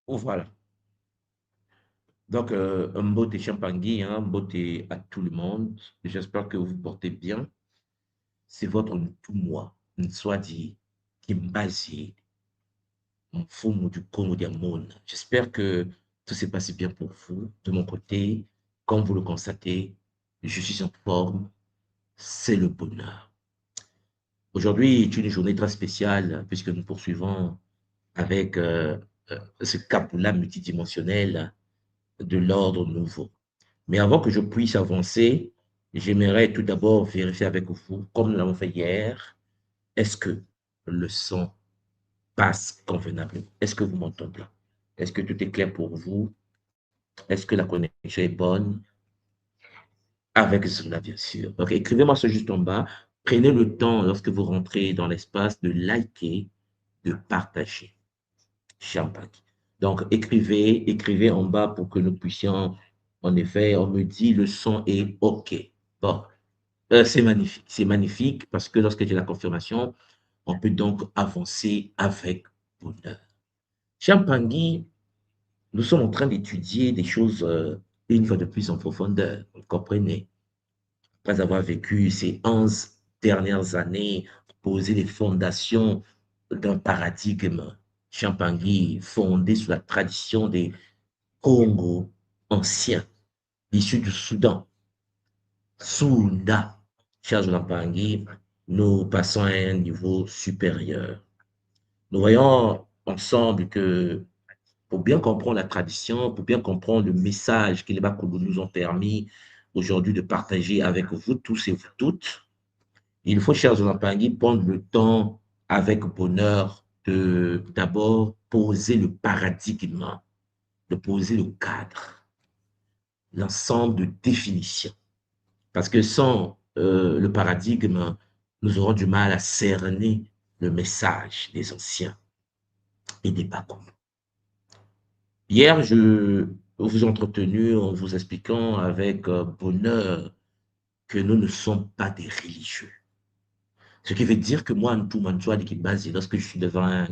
Voilà. Donc, un mbote Champangui, un mbote à tout le monde. J'espère que vous vous portez bien. C'est votre tout moi, soit dit, qui m'basi, mfumu du Congo Diamond. J'espère que tout s'est passé bien pour vous. De mon côté, comme vous le constatez, je suis en forme. C'est le bonheur. Aujourd'hui est une journée très spéciale puisque nous poursuivons avec ce cap-là multidimensionnel de l'ordre nouveau. Mais avant que je puisse avancer, j'aimerais tout d'abord vérifier avec vous, comme nous l'avons fait hier, est-ce que le son passe convenablement? Est-ce que vous m'entendez? Est-ce que tout est clair pour vous? Est-ce que la connexion est bonne? Avec cela, bien sûr. Donc, écrivez-moi ça juste en bas. Prenez le temps, lorsque vous rentrez dans l'espace, de liker, de partager. Champagne. Donc, écrivez en bas pour que nous puissions, en effet, on me dit le son est OK. Bon, c'est magnifique parce que lorsque j'ai la confirmation, on peut donc avancer avec bonheur. Champagne, nous sommes en train d'étudier des choses une fois de plus en profondeur, vous comprenez. Après avoir vécu ces 11 dernières années, poser les fondations d'un paradigme Champangui fondé sur la tradition des Congo anciens, issus du Soudan, Sounda, chers Champangui, nous passons à un niveau supérieur. Nous voyons ensemble que pour bien comprendre la tradition, pour bien comprendre le message que les Bakoulou nous ont permis aujourd'hui de partager avec vous tous et vous toutes, il faut, chers Olampangui, prendre le temps avec bonheur de d'abord poser le paradigme, de poser le cadre, l'ensemble de définitions. Parce que sans le paradigme, nous aurons du mal à cerner le message des anciens et des Bakou. Hier, je vous ai entretenu en vous expliquant avec bonheur que nous ne sommes pas des religieux. Ce qui veut dire que moi, tout Manchoua Kibazi, lorsque je suis devant un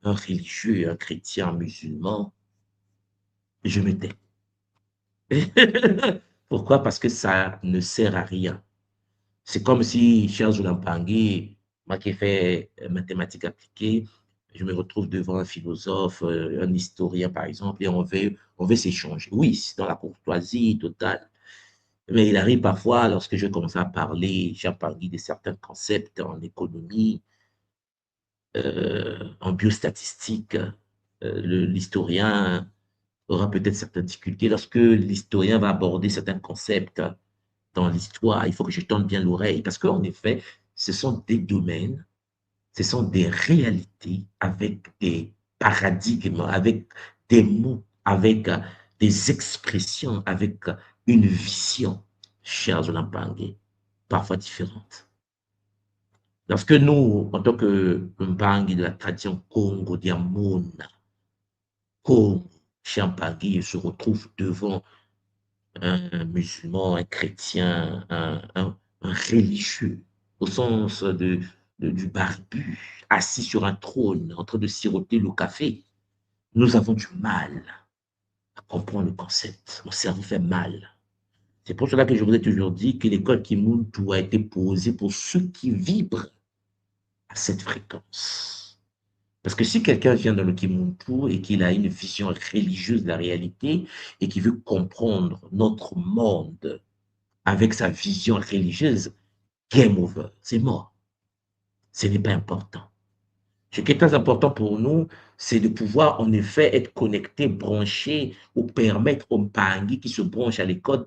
religieux, un chrétien, un musulman, je me tais. Pourquoi? Parce que ça ne sert à rien. C'est comme si, cher Zoulampangi, moi qui ai fait mathématiques appliquées, je me retrouve devant un philosophe, un historien par exemple, et on veut s'échanger. Oui, c'est dans la courtoisie totale. Mais il arrive parfois, lorsque je commence à parler, j'ai parlé de certains concepts en économie, en biostatistique, l'historien aura peut-être certaines difficultés. Lorsque l'historien va aborder certains concepts dans l'histoire, il faut que je tende bien l'oreille parce qu'en effet, ce sont des domaines, ce sont des réalités avec des paradigmes, avec des mots, avec des expressions, avec une vision, chers Olampangue, parfois différente. Lorsque nous, en tant que Mbangi de la tradition Congo Diamona, Congo, Champagui se retrouve devant un musulman, un chrétien, un religieux, au sens du barbu, assis sur un trône, en train de siroter le café, nous avons du mal à comprendre le concept. Mon cerveau fait mal. C'est pour cela que je vous ai toujours dit que l'école Kimuntu a été posée pour ceux qui vibrent à cette fréquence. Parce que si quelqu'un vient dans le Kimuntu et qu'il a une vision religieuse de la réalité et qui veut comprendre notre monde avec sa vision religieuse, game over, c'est mort. Ce n'est pas important. Ce qui est très important pour nous, c'est de pouvoir en effet être connecté, branché, ou permettre aux Mpangi qui se branchent à l'école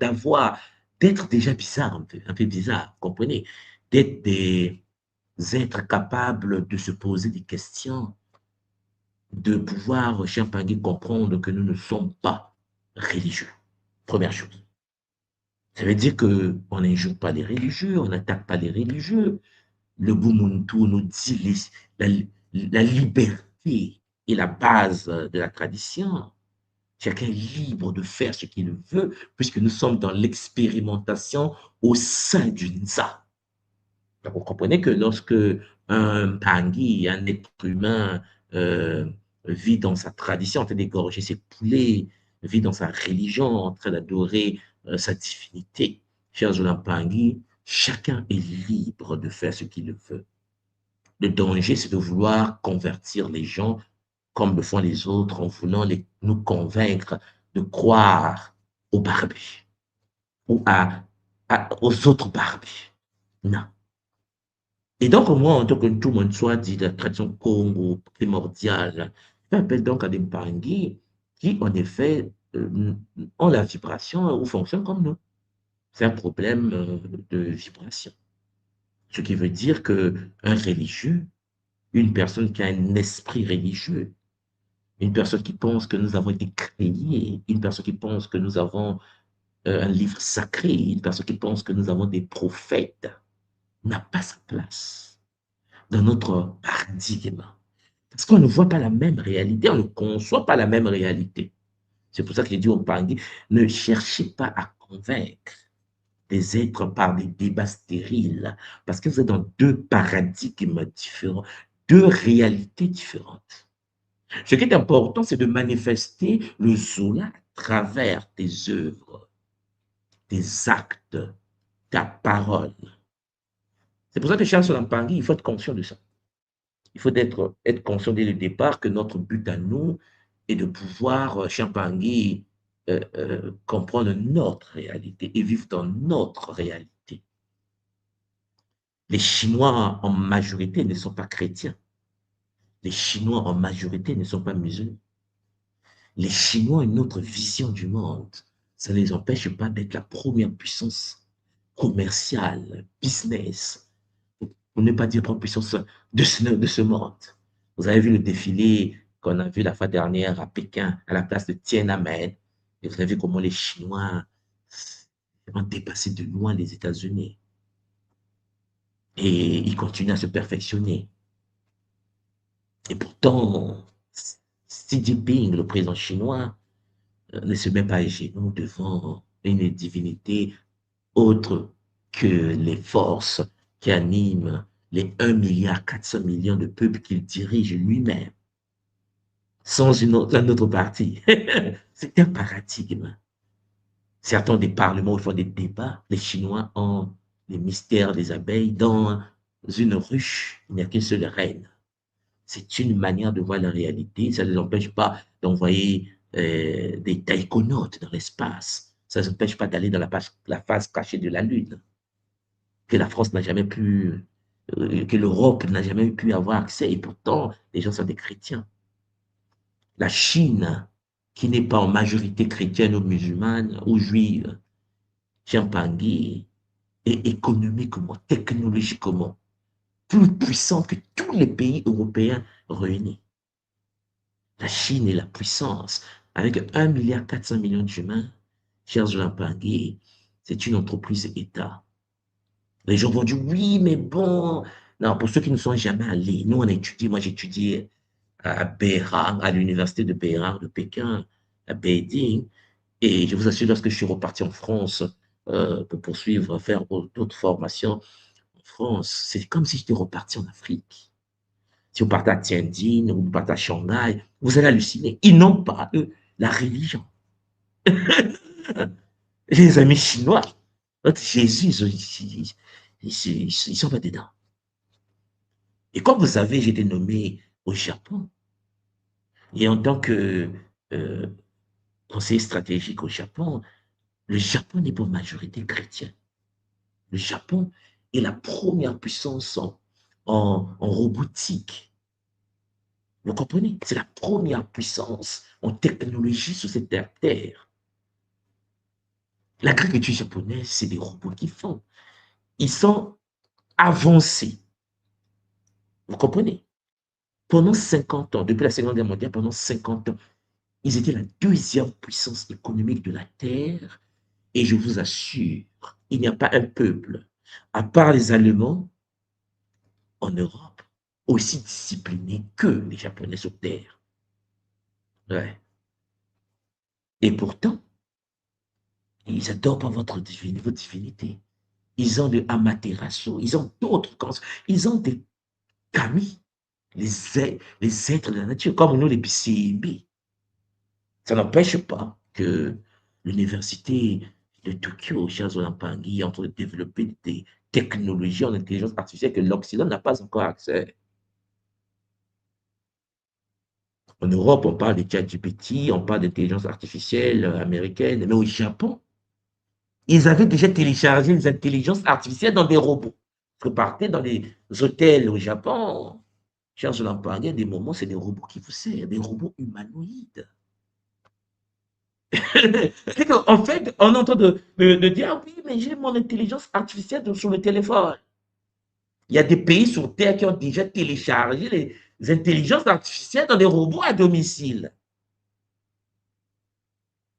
d'être déjà bizarre, un peu bizarre, vous comprenez? D'être des êtres capables de se poser des questions, de pouvoir, cher Pangui, comprendre que nous ne sommes pas religieux. Première chose. Ça veut dire qu'on n'injure pas les religieux, on n'attaque pas les religieux. Le Bumuntu nous dit la, la liberté est la base de la tradition. Chacun est libre de faire ce qu'il veut, puisque nous sommes dans l'expérimentation au sein du Nza. Donc, vous comprenez que lorsque un Pangui, un être humain, euh, vit dans sa tradition, en train d'égorger ses poulets, vit dans sa religion, en train d'adorer sa divinité. Cher Zolampangui, chacun est libre de faire ce qu'il veut. Le danger, c'est de vouloir convertir les gens comme le font les autres, en voulant nous convaincre de croire aux barbus ou aux autres barbus. Non. Et donc, moi, en tant que tout le monde soit dit de la tradition Congo primordiale, je m'appelle donc Adempangui, qui, en effet, ont la vibration ou fonctionnent comme nous. C'est un problème de vibration. Ce qui veut dire qu'un religieux, une personne qui a un esprit religieux, une personne qui pense que nous avons été créés, une personne qui pense que nous avons un livre sacré, une personne qui pense que nous avons des prophètes, n'a pas sa place dans notre paradigme. Parce qu'on ne voit pas la même réalité, on ne conçoit pas la même réalité. C'est pour ça que j'ai dit au Pangui, ne cherchez pas à convaincre des êtres par des débats stériles, parce que vous êtes dans deux paradigmes différents, deux réalités différentes. Ce qui est important, c'est de manifester le Zola à travers tes œuvres, tes actes, ta parole. C'est pour ça que Charles Solampangi, il faut être conscient de ça. Il faut être conscient dès le départ que notre but à nous est de pouvoir, Champangui, comprendre notre réalité et vivre dans notre réalité. Les Chinois en majorité ne sont pas chrétiens. Les Chinois en majorité ne sont pas musulmans. Les Chinois ont une autre vision du monde. Ça ne les empêche pas d'être la première puissance commerciale, business, pour ne pas dire première puissance de ce monde. Vous avez vu le défilé qu'on a vu la fois dernière à Pékin, à la place de Tiananmen, et vous avez vu comment les Chinois ont dépassé de loin les États-Unis. Et ils continuent à se perfectionner. Et pourtant, Xi Jinping, le président chinois, ne se met pas à genoux devant une divinité autre que les forces qui animent les 1,4 milliard de peuples qu'il dirige lui-même, sans un autre parti. C'est un paradigme. Certains des parlements font des débats. Les Chinois ont les mystères des abeilles dans une ruche. Il n'y a qu'une seule reine. C'est une manière de voir la réalité. Ça ne les empêche pas d'envoyer des taïkonautes dans l'espace. Ça ne les empêche pas d'aller dans la face cachée de la Lune, que la France n'a jamais pu, que l'Europe n'a jamais pu avoir accès. Et pourtant, les gens sont des chrétiens. La Chine, qui n'est pas en majorité chrétienne ou musulmane ou juive, Champangui, est économiquement, technologiquement plus puissante que tous les pays européens réunis. La Chine est la puissance. Avec 1,4 milliard d'humains, chers Champangui, c'est une entreprise État. Les gens vont dire, oui, mais bon, non, pour ceux qui ne sont jamais allés, nous on a étudié, moi j'ai étudié à Beihang, à l'université de Beihang de Pékin, à Beijing, et je vous assure, lorsque je suis reparti en France pour poursuivre, faire d'autres formations en France, c'est comme si j'étais reparti en Afrique. Si vous partez à Tianjin ou vous partez à Shanghai, vous allez halluciner. Ils n'ont pas, eux, la religion. Les amis chinois, notre Jésus, ils sont pas dedans. Et comme vous savez, j'ai été nommé au Japon. Et en tant que euh, conseiller stratégique au Japon, le Japon n'est pas en majorité chrétien. Le Japon est la première puissance en robotique. Vous comprenez? C'est la première puissance en technologie sur cette terre. L'agriculture japonaise, c'est des robots qui font. Ils sont avancés. Vous comprenez? Pendant 50 ans, depuis la Seconde Guerre mondiale, pendant 50 ans, ils étaient la deuxième puissance économique de la Terre. Et je vous assure, il n'y a pas un peuple, à part les Allemands, en Europe, aussi discipliné que les Japonais sur Terre. Ouais. Et pourtant, ils n'adorent pas votre divinité. Ils ont de Amaterasu, ils ont d'autres causes, ils ont des kami. les êtres de la nature, comme nous les PCB. Ça n'empêche pas que l'université de Tokyo, Charles Olampangui, est en train de développer des technologies en intelligence artificielle que l'Occident n'a pas encore accès. En Europe, on parle de ChatGPT, on parle d'intelligence artificielle américaine, mais au Japon, ils avaient déjà téléchargé les intelligences artificielles dans des robots. Vous partez dans les hôtels au Japon, Charles Olampangui, à des moments, c'est des robots qui vous servent, des robots humanoïdes. C'est qu'en fait, on est en train de dire, ah oui, mais j'ai mon intelligence artificielle sur le téléphone. Il y a des pays sur Terre qui ont déjà téléchargé les intelligences artificielles dans des robots à domicile.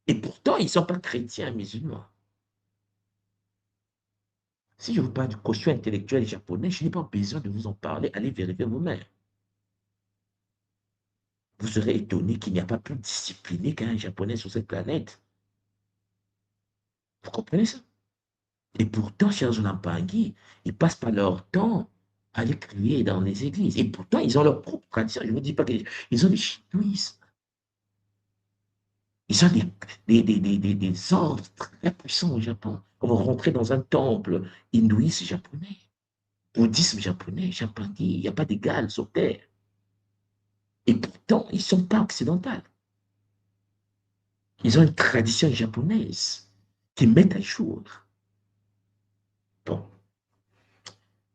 Et pourtant, ils ne sont pas chrétiens musulmans. Si je vous parle du quotient intellectuel japonais, je n'ai pas besoin de vous en parler. Allez vérifier vous-même. Vous serez étonné qu'il n'y a pas plus discipliné qu'un japonais sur cette planète. Vous comprenez ça? Et pourtant, chers Olampangui, ils passent pas leur temps à aller crier dans les églises. Et pourtant, ils ont leur propre tradition. Je ne vous dis pas qu'ils ont des chinoïsmes. Ils ont des ordres très puissants au Japon. On va rentrer dans un temple hindouiste japonais, bouddhisme japonais, Japangui, il n'y a pas d'égal sur Terre. Et pourtant, ils ne sont pas occidentaux. Ils ont une tradition japonaise qui met à jour. Bon.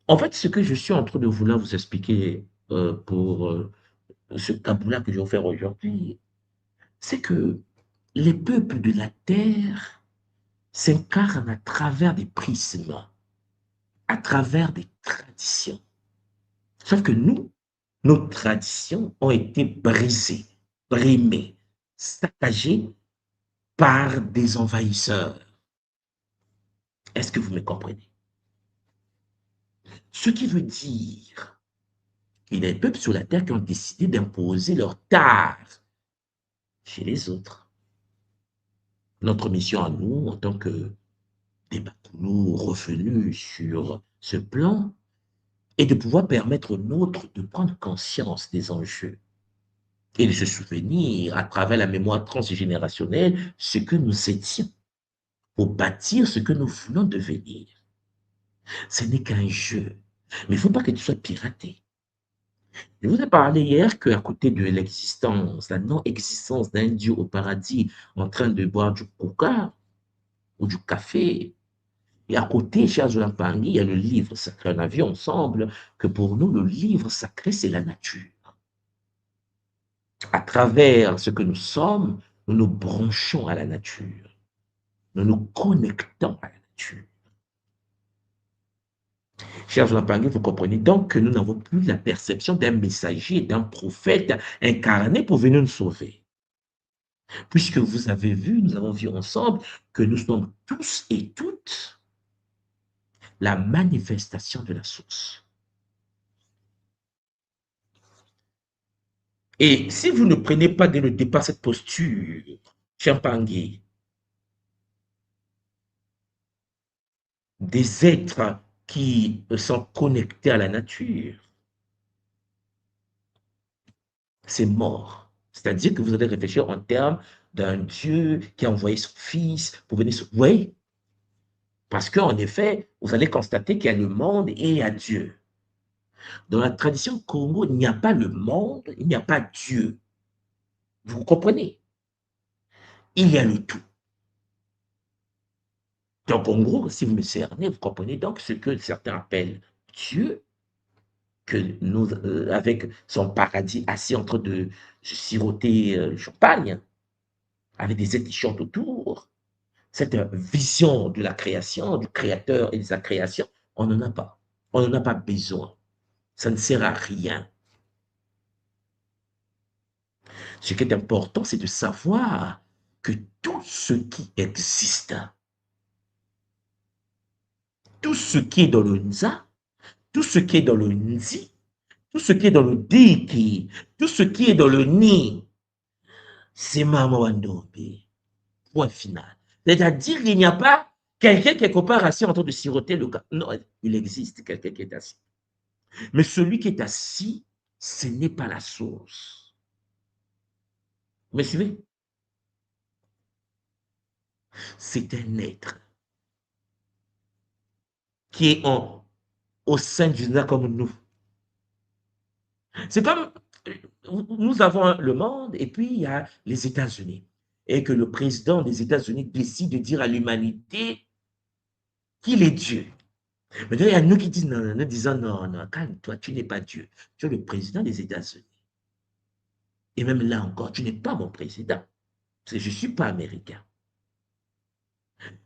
En fait, ce que je suis en train de vouloir vous expliquer pour ce tabou-là que je vais faire aujourd'hui, c'est que les peuples de la Terre s'incarnent à travers des prismes, à travers des traditions. Sauf que nous, nos traditions ont été brisées, brimées, saccagées par des envahisseurs. Est-ce que vous me comprenez? Ce qui veut dire qu'il y a des peuples sur la Terre qui ont décidé d'imposer leur tare chez les autres. Notre mission à nous, en tant que nous revenus sur ce plan, est de pouvoir permettre aux nôtres de prendre conscience des enjeux et de se souvenir à travers la mémoire transgénérationnelle ce que nous étions pour bâtir ce que nous voulons devenir. Ce n'est qu'un jeu, mais il ne faut pas que tu sois piraté. Je vous ai parlé hier qu'à côté de l'existence, la non-existence d'un Dieu au paradis en train de boire du coca ou du café, et à côté, cher Olampangui, il y a le livre sacré. On a vu ensemble que pour nous, le livre sacré, c'est la nature. À travers ce que nous sommes, nous nous branchons à la nature. Nous nous connectons à la nature. Chers Olampangui, vous comprenez donc que nous n'avons plus la perception d'un messager, d'un prophète incarné pour venir nous sauver. Puisque vous avez vu, nous avons vu ensemble que nous sommes tous et toutes la manifestation de la source. Et si vous ne prenez pas dès le départ cette posture, Champangui, des êtres qui sont connectés à la nature, c'est mort. C'est-à-dire que vous allez réfléchir en termes d'un Dieu qui a envoyé son Fils pour venir... Oui, parce qu'en effet, vous allez constater qu'il y a le monde et il y a Dieu. Dans la tradition Congo, il n'y a pas le monde, il n'y a pas Dieu. Vous comprenez? Il y a le tout. Donc, en gros, si vous me cernez, vous comprenez donc ce que certains appellent Dieu, que nous, avec son paradis assis en train de siroter le champagne, avec des êtres qui chantent autour, cette vision de la création, du créateur et de sa création, on n'en a pas. On n'en a pas besoin. Ça ne sert à rien. Ce qui est important, c'est de savoir que tout ce qui existe, tout ce qui est dans le Nza, tout ce qui est dans le Nzi, tout ce qui est dans le Diki, tout ce qui est dans le Ni, c'est Mama Wandombe. Point final. C'est-à-dire qu'il n'y a pas quelqu'un quelque part assis en train de siroter le gars. Non, il existe quelqu'un qui est assis. Mais celui qui est assis Ce n'est pas la source. Vous me suivez? C'est un être qui est au sein du univers comme nous. C'est comme, nous avons le monde et puis il y a les États-Unis. Et que le président des États-Unis décide de dire à l'humanité qu'il est Dieu. Maintenant, il y a nous qui disent non, non, nous disons non, non, calme-toi, tu n'es pas Dieu. Tu es le président des États-Unis. Et même là encore, tu n'es pas mon président. Parce que je ne suis pas américain.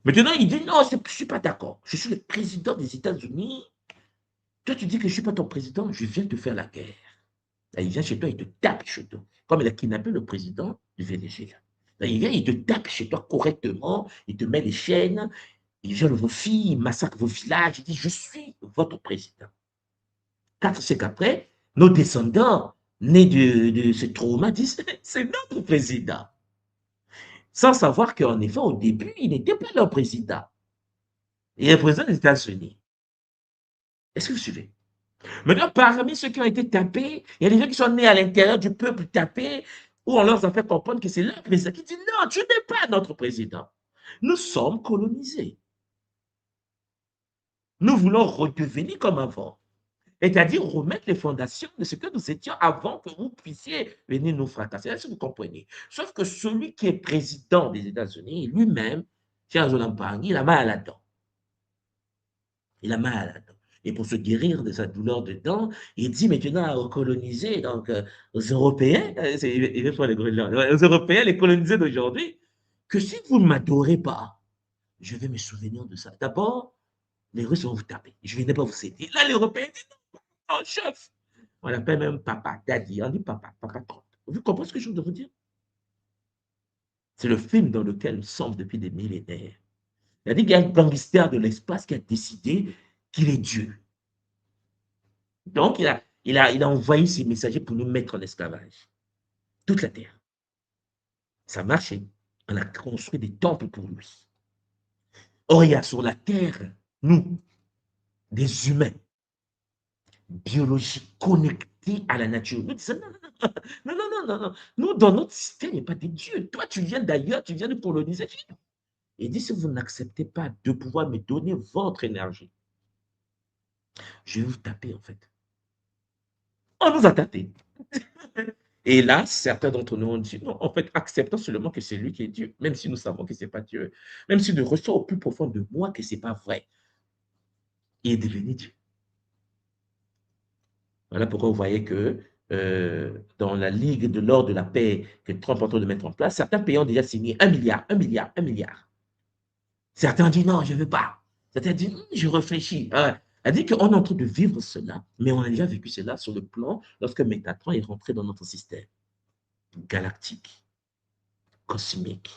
Maintenant, il dit non, je ne suis pas d'accord. Je suis le président des États-Unis. Toi, tu dis que je ne suis pas ton président, je viens te faire la guerre. Là, il vient chez toi, il te tape chez toi. Comme il a kidnappé le président du Venezuela. Là, il vient, il te tape chez toi correctement, il te met des chaînes, il viole vos filles, il massacre vos villages, il dit je suis votre président. 4 siècles après, nos descendants, nés de ce trauma, disent c'est notre président. Sans savoir qu'en effet, au début, il n'était pas leur président. Il est président des États-Unis. Est-ce que vous suivez? Maintenant, parmi ceux qui ont été tapés, il y a des gens qui sont nés à l'intérieur du peuple tapé, où on leur a fait comprendre que c'est leur président qui dit non, tu n'es pas notre président. Nous sommes colonisés. Nous voulons redevenir comme avant. C'est-à-dire remettre les fondations de ce que nous étions avant que vous puissiez venir nous fracasser. Est-ce que vous comprenez? Sauf que celui qui est président des États-Unis, lui-même, cher Jolan Parny, il a mal à la dent. Il a mal à la dent. Et pour se guérir de sa douleur de dents, il dit maintenant à recoloniser donc, aux Européens, aux Européens, les colonisés d'aujourd'hui, que si vous ne m'adorez pas, je vais me souvenir de ça. D'abord, les Russes vont vous taper. Je ne vais pas vous aider. Là, les Européens disent non, chef. On l'appelle même papa, daddy. On dit papa, papa compte. Vous comprenez ce que je veux vous dire? C'est le film dans lequel nous sommes depuis des millénaires. Il a dit qu'il y a un gangster de l'espace qui a décidé qu'il est Dieu. Donc, il a envoyé ses messagers pour nous mettre en esclavage. Toute la terre. Ça a marché. On a construit des temples pour lui. Or, il y a sur la terre, nous, des humains biologiques connectés à la nature. Nous disons non, non, non, non, non, non. Nous, dans notre système, il n'y a pas de Dieu. Toi, tu viens d'ailleurs, tu viens de coloniser. Il dit, si vous n'acceptez pas de pouvoir me donner votre énergie, je vais vous taper, en fait. On nous a tapé. Et là, certains d'entre nous ont dit, non, en fait, acceptons seulement que c'est lui qui est Dieu, même si nous savons que ce n'est pas Dieu, même si je ressens au plus profond de moi que ce n'est pas vrai. Il est devenu Dieu. Voilà pourquoi vous voyez que dans la Ligue de l'or de la paix que Trump est en train de mettre en place, certains pays ont déjà signé 1 milliard, 1 milliard, 1 milliard. Certains ont dit non, je ne veux pas. Certains ont dit, je réfléchis. Elle dit qu'on est en train de vivre cela, mais on a déjà vécu cela sur le plan lorsque Métatron est rentré dans notre système galactique, cosmique.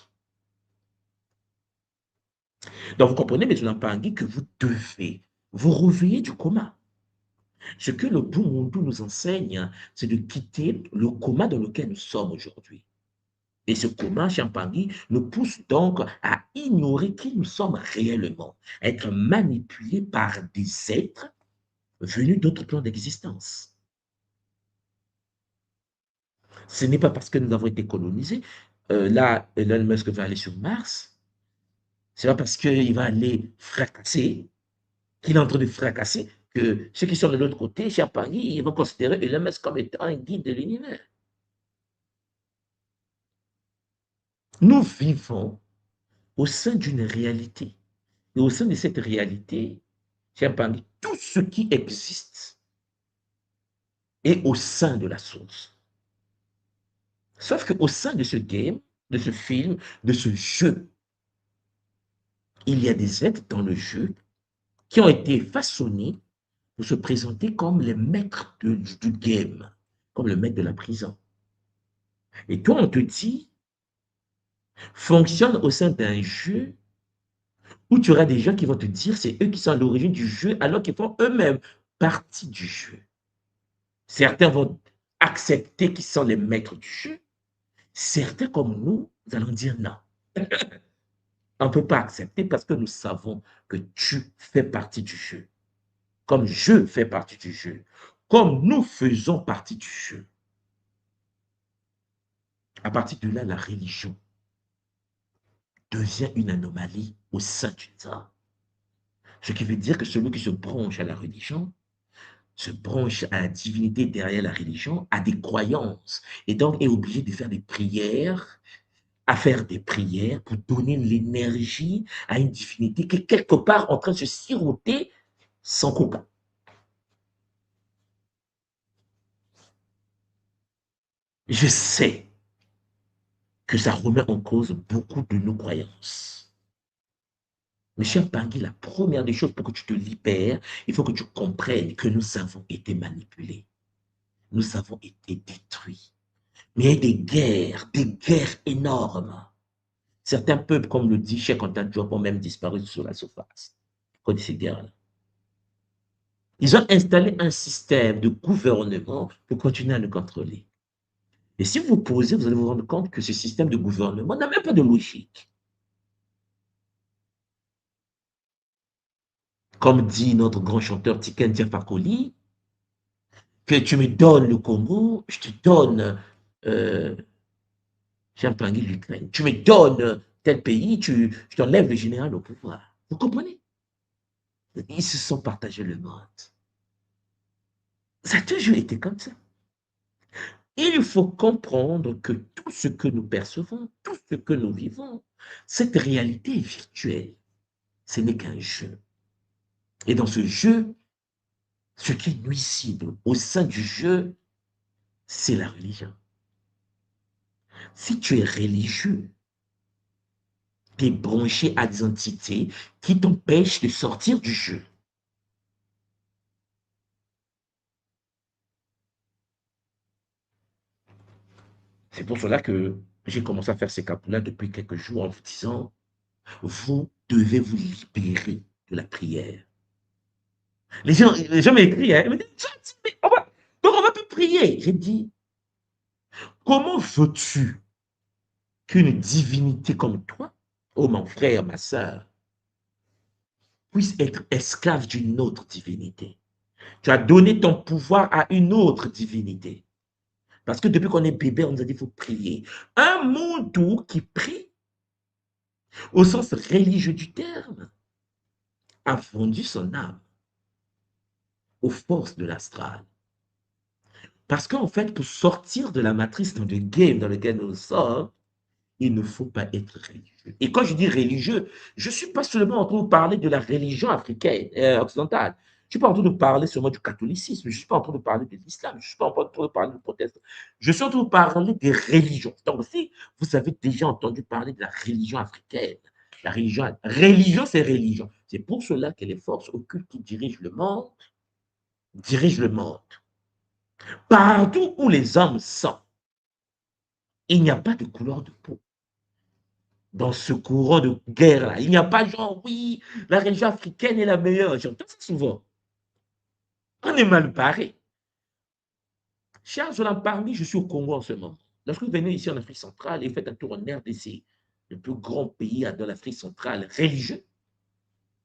Donc, vous comprenez, M. Lampangui, que vous devez vous réveiller du coma. Ce que le Boumoundou nous enseigne, c'est de quitter le coma dans lequel nous sommes aujourd'hui. Et ce coma, Champagny, nous pousse donc à ignorer qui nous sommes réellement, à être manipulés par des êtres venus d'autres plans d'existence. Ce n'est pas parce que nous avons été colonisés. Là, Elon Musk va aller sur Mars. Ce n'est pas parce qu'il va aller fracasser, qu'il est en train de fracasser, que ceux qui sont de l'autre côté, Champagny, ils vont considérer Elon Musk comme étant un guide de l'univers. Nous vivons au sein d'une réalité. Et au sein de cette réalité, Champagny, tout ce qui existe est au sein de la source. Sauf qu'au sein de ce game, de ce film, de ce jeu, il y a des êtres dans le jeu qui ont été façonnés pour se présenter comme les maîtres du game, comme le maître de la prison. Et toi, on te dit, fonctionne au sein d'un jeu où tu auras des gens qui vont te dire c'est eux qui sont à l'origine du jeu alors qu'ils font eux-mêmes partie du jeu. Certains vont accepter qu'ils sont les maîtres du jeu. Certains comme nous, nous allons dire non. On ne peut pas accepter parce que nous savons que tu fais partie du jeu. Comme je fais partie du jeu. Comme nous faisons partie du jeu, à partir de là, la religion devient une anomalie au sein d'une âme. Ce qui veut dire que celui qui se branche à la religion, se branche à la divinité derrière la religion, a des croyances, et donc est obligé de faire des prières, à faire des prières pour donner l'énergie à une divinité qui est quelque part en train de se siroter son coca. Je sais que ça remet en cause beaucoup de nos croyances. Mais cher Pangui, la première des choses pour que tu te libères, il faut que tu comprennes que nous avons été manipulés. Nous avons été détruits. Mais il y a des guerres énormes. Certains peuples, comme le dit Cheikh Anta Diop, ont même disparu sur la surface. Quand ces guerres-là. Ils ont installé un système de gouvernement pour continuer à nous contrôler. Et si vous posez, vous allez vous rendre compte que ce système de gouvernement n'a même pas de logique. Comme dit notre grand chanteur Tiken Diafakoli, que tu me donnes le Congo, je te donne euh, Champagne, l'Ukraine. Tu me donnes tel pays, je t'enlève le général au pouvoir. Vous comprenez? Ils se sont partagés le monde. Ça a toujours été comme ça. Il faut comprendre que tout ce que nous percevons, tout ce que nous vivons, cette réalité est virtuelle. Ce n'est qu'un jeu. Et dans ce jeu, ce qui est nuisible au sein du jeu, c'est la religion. Si tu es religieux, tu es branché à des entités qui t'empêchent de sortir du jeu. C'est pour cela que j'ai commencé à faire ces capes-là depuis quelques jours en vous disant, vous devez vous libérer de la prière. Les gens m'écrivent, hein, ils me disent, donc on va plus prier. J'ai dit, comment veux-tu qu'une divinité comme toi, oh mon frère, ma soeur, puisse être esclave d'une autre divinité? Tu as donné ton pouvoir à une autre divinité. Parce que depuis qu'on est bébé, on nous a dit qu'il faut prier. Un monde qui prie, au sens religieux du terme, a vendu son âme aux forces de l'astral. Parce qu'en fait, pour sortir de la matrice dans le game dans lequel nous sommes, il ne faut pas être religieux. Et quand je dis religieux, je ne suis pas seulement en train de parler de la religion africaine, occidentale. Je ne suis pas en train de parler seulement du catholicisme, je ne suis pas en train de parler de l'islam, je ne suis pas en train de parler du protestant. Je suis en train de parler des religions. Donc, si vous avez déjà entendu parler de la religion africaine, la religion, c'est religion. C'est pour cela que les forces occultes qui dirigent le monde. Partout où les hommes sont, il n'y a pas de couleur de peau. Dans ce courant de guerre-là, il n'y a pas genre, oui, la religion africaine est la meilleure. J'entends ça souvent. On est mal barré. Cher Jolan, parmi, je suis au Congo en ce moment. Lorsque vous venez ici en Afrique centrale et faites un tour en RDC, le plus grand pays de l'Afrique centrale religieux,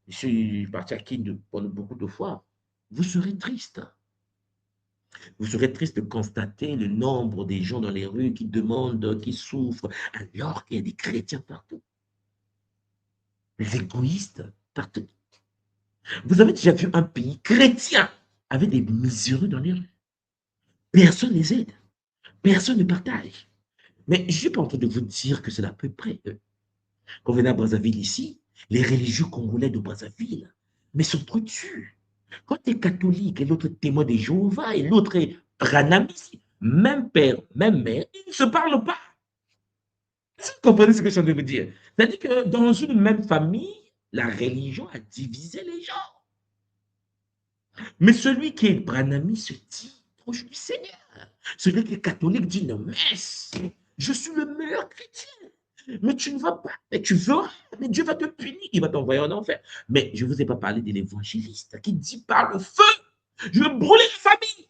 je suis parti à Kindu pendant beaucoup de fois, vous serez triste. Vous serez triste de constater le nombre des gens dans les rues qui demandent, qui souffrent, alors qu'il y a des chrétiens partout. Les égoïstes partout. Vous avez déjà vu un pays chrétien avec des miséreux dans les rues. Personne ne les aide. Personne ne partage. Mais je ne suis pas en train de vous dire que c'est à peu près. Quand vous venez à Brazzaville ici, les religieux congolais de Brazzaville, mais sont trop dessus. Quand tu es catholique et l'autre est témoin de Jéhovah et l'autre est branamiste, même père, même mère, ils ne se parlent pas. Vous comprenez ce que je suis en train de vous dire? C'est-à-dire que dans une même famille, la religion a divisé les gens. Mais celui qui est branami se dit proche du Seigneur. Celui qui est catholique dit non, messe. Je suis le meilleur chrétien. Mais tu ne vas pas. Mais tu verras. Mais Dieu va te punir. Il va t'envoyer en enfer. Mais je ne vous ai pas parlé de l'évangéliste qui dit par le feu, je vais brûler la famille.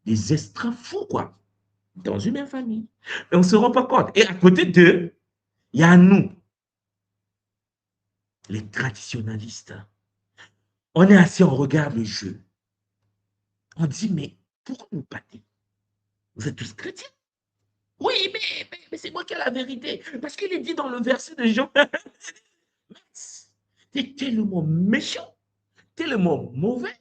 Des extra fous, quoi. Dans une même famille. Et on ne se rend pas compte. Et à côté d'eux, il y a nous, les traditionnalistes. On est assis, on regarde le jeu. On dit, mais pourquoi vous battez? Vous êtes tous chrétiens? Oui, mais c'est moi qui ai la vérité. Parce qu'il est dit dans le verset de Jean, tu es tellement méchant, tellement mauvais,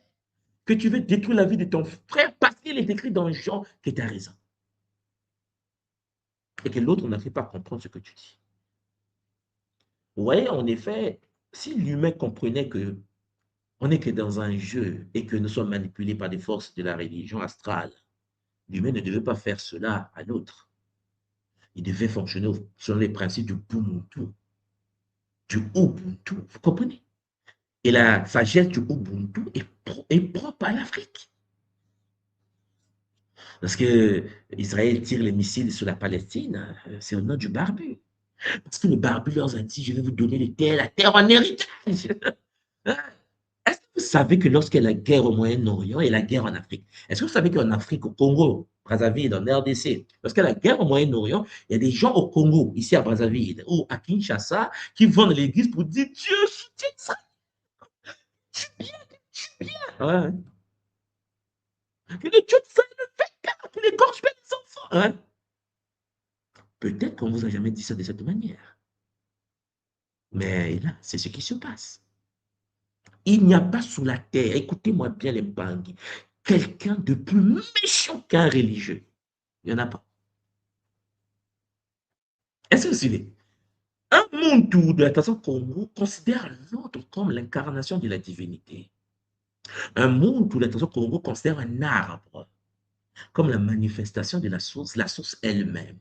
que tu veux détruire la vie de ton frère parce qu'il est écrit dans Jean que tu as raison. Et que l'autre n'arrive pas à comprendre ce que tu dis. Oui, en effet, si l'humain comprenait que on n'est que dans un jeu et que nous sommes manipulés par des forces de la religion astrale, l'humain ne devait pas faire cela à l'autre. Il devait fonctionner selon les principes du Ubuntu, du Ubuntu, vous comprenez? Et la sagesse du Ubuntu est propre à l'Afrique. Parce que Israël tire les missiles sur la Palestine, c'est au nom du barbu. Parce que le barbu leur a dit, je vais vous donner la terre en héritage. Est-ce que vous savez que lorsqu'il y a la guerre au Moyen-Orient et la guerre en Afrique, est-ce que vous savez qu'en Afrique, au Congo, Brazzaville, en RDC, lorsqu'il y a la guerre au Moyen-Orient, il y a des gens au Congo, ici à Brazzaville ou à Kinshasa, qui vont dans l'église pour dire Dieu soutient ça, tu es bien, tu es bien. Ouais. Que le Dieu de ça ne fait pas, qu'il égorge bien les enfants. Ouais. Peut-être qu'on ne vous a jamais dit ça de cette manière. Mais là, c'est ce qui se passe. Il n'y a pas sous la terre, écoutez-moi bien les bangs, quelqu'un de plus méchant qu'un religieux. Il n'y en a pas. Est-ce que vous suivez? Un monde de la façon Congo considère l'autre comme l'incarnation de la divinité. Un monde où la façon Congo considère un arbre comme la manifestation de la source elle-même.